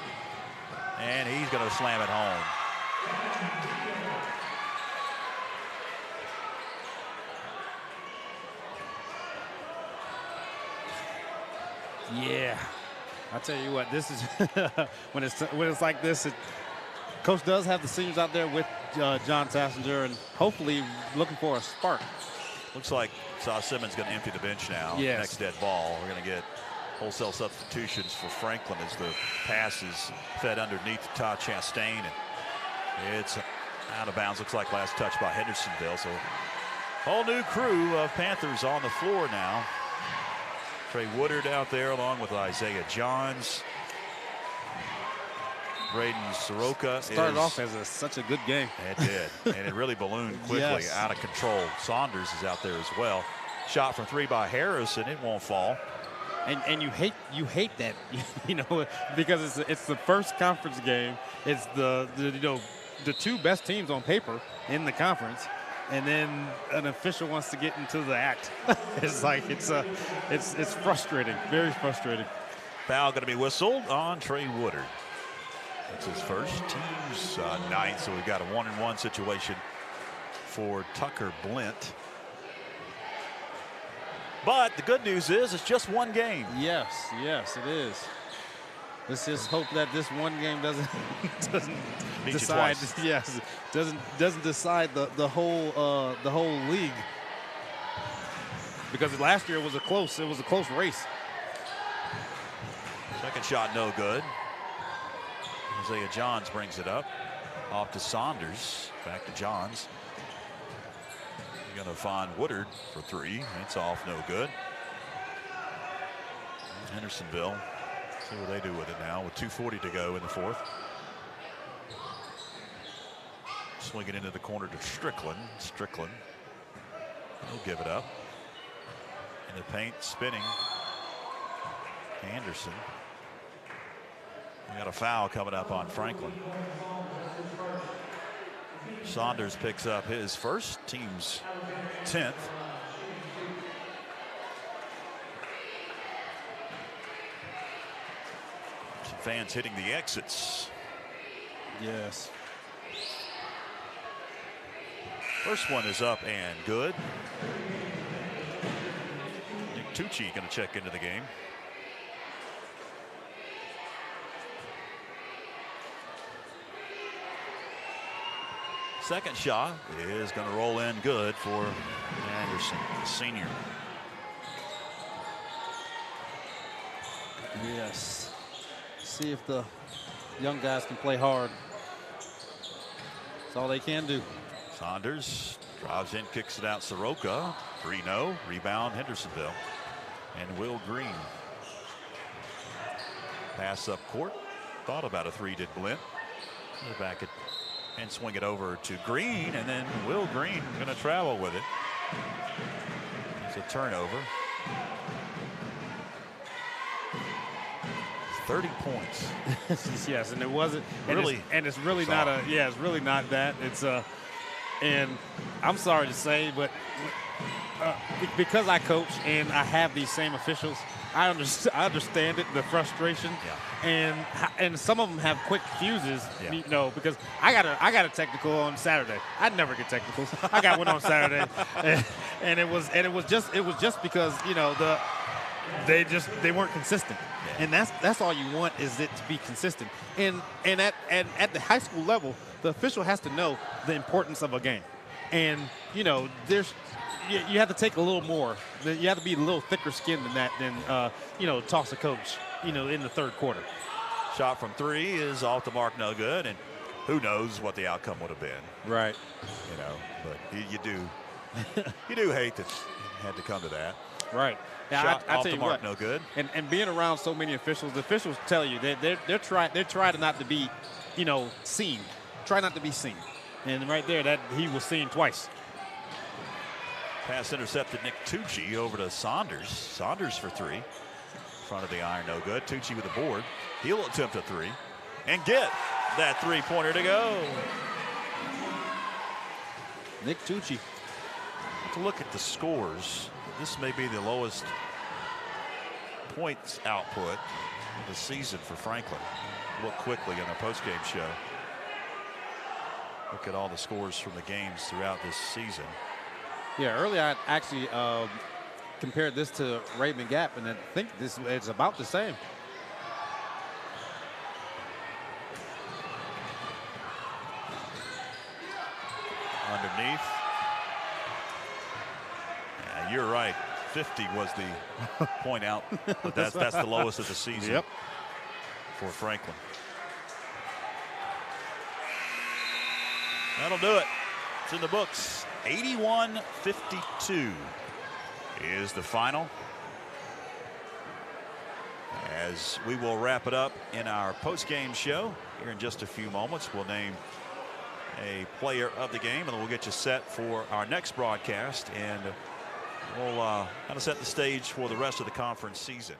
and he's going to slam it home. Yeah, I tell you what, this is when it's like this. Coach does have the seniors out there with John Tassinger, and hopefully looking for a spark. Looks like Saw Simmons going to empty the bench now. Yes. Next dead ball. We're going to get wholesale substitutions for Franklin as the pass is fed underneath Todd Chastain, and it's out of bounds. Looks like last touch by Hendersonville. So whole new crew of Panthers on the floor now. Trey Woodard out there along with Isaiah Johns. Braden Soroka started off as such a good game. It did, and it really ballooned quickly, Yes. out of control. Saunders is out there as well. Shot from 3 by Harrison, it won't fall. And you hate that, you know, because it's the first conference game. It's the two best teams on paper in the conference, and then an official wants to get into the act. It's like it's frustrating, very frustrating. Foul going to be whistled on Trey Woodard. That's his first, team's ninth, so we've got a 1-and-1 situation for Tucker Blint. But the good news is it's just one game. Yes, it is. Let's just hope that this one game doesn't Beat you decide. twice. Yes, doesn't decide the whole league. Because last year it was a close race. Second shot no good. Isaiah Johns brings it up. Off to Saunders. Back to Johns. You're going to find Woodard for 3. It's off, no good. Hendersonville. See what they do with it now with 2:40 to go in the fourth. Swinging into the corner to Strickland. He'll give it up. In the paint, spinning. Anderson. We got a foul coming up on Franklin. Saunders picks up his first, team's 10th. Some fans hitting the exits. Yes. First one is up and good. Nick Tucci going to check into the game. Second shot is going to roll in good for Anderson, the senior. Yes. See if the young guys can play hard. That's all they can do. Saunders drives in, kicks it out. Soroka, 3-0. Rebound Hendersonville. And Will Green. Pass up court. Thought about a 3, did Blint. Back it and swing it over to Green, and then Will Green going to travel with it. It's a turnover. 30 points. Yes, and it wasn't Really it's really bizarre. not it's really not that. It's and I'm sorry to say, but because I coach and I have these same officials, I understand it, the frustration. Yeah. And some of them have quick fuses, Yeah. you know, because I got a technical on Saturday. I never get technicals. I got one on Saturday, and it was just because, you know, they weren't consistent. Yeah. And that's all you want, is it to be consistent. And at the high school level, the official has to know the importance of a game. And, you know, you have to take a little more. You have to be a little thicker skinned than that, you know, toss a coach, you know, in the third quarter. Shot from 3 is off the mark, no good, and who knows what the outcome would have been. Right. You know, but you do hate that it had to come to that. Right. Now, Shot I off tell the you mark, what, no good. And being around so many officials, the officials tell you they're trying not to be, you know, seen. Try not to be seen. And right there, that he was seen twice. Pass intercepted. Nick Tucci over to Saunders. Saunders for 3. Front of the iron, no good. Tucci with the board. He'll attempt a 3 and get that 3-pointer to go. Nick Tucci. To look at the scores, this may be the lowest points output of the season for Franklin. Look quickly on the postgame show. Look at all the scores from the games throughout this season. Yeah, earlier I actually compared this to Raymond Gap, and I think it's about the same. Underneath. Yeah, you're right. 50 was the point out, but that's the lowest of the season. Yep. For Franklin. That'll do it. It's in the books. 81-52 is the final. as we will wrap it up in our post-game show here in just a few moments. We'll name a player of the game, and then we'll get you set for our next broadcast, and we'll kind of set the stage for the rest of the conference season.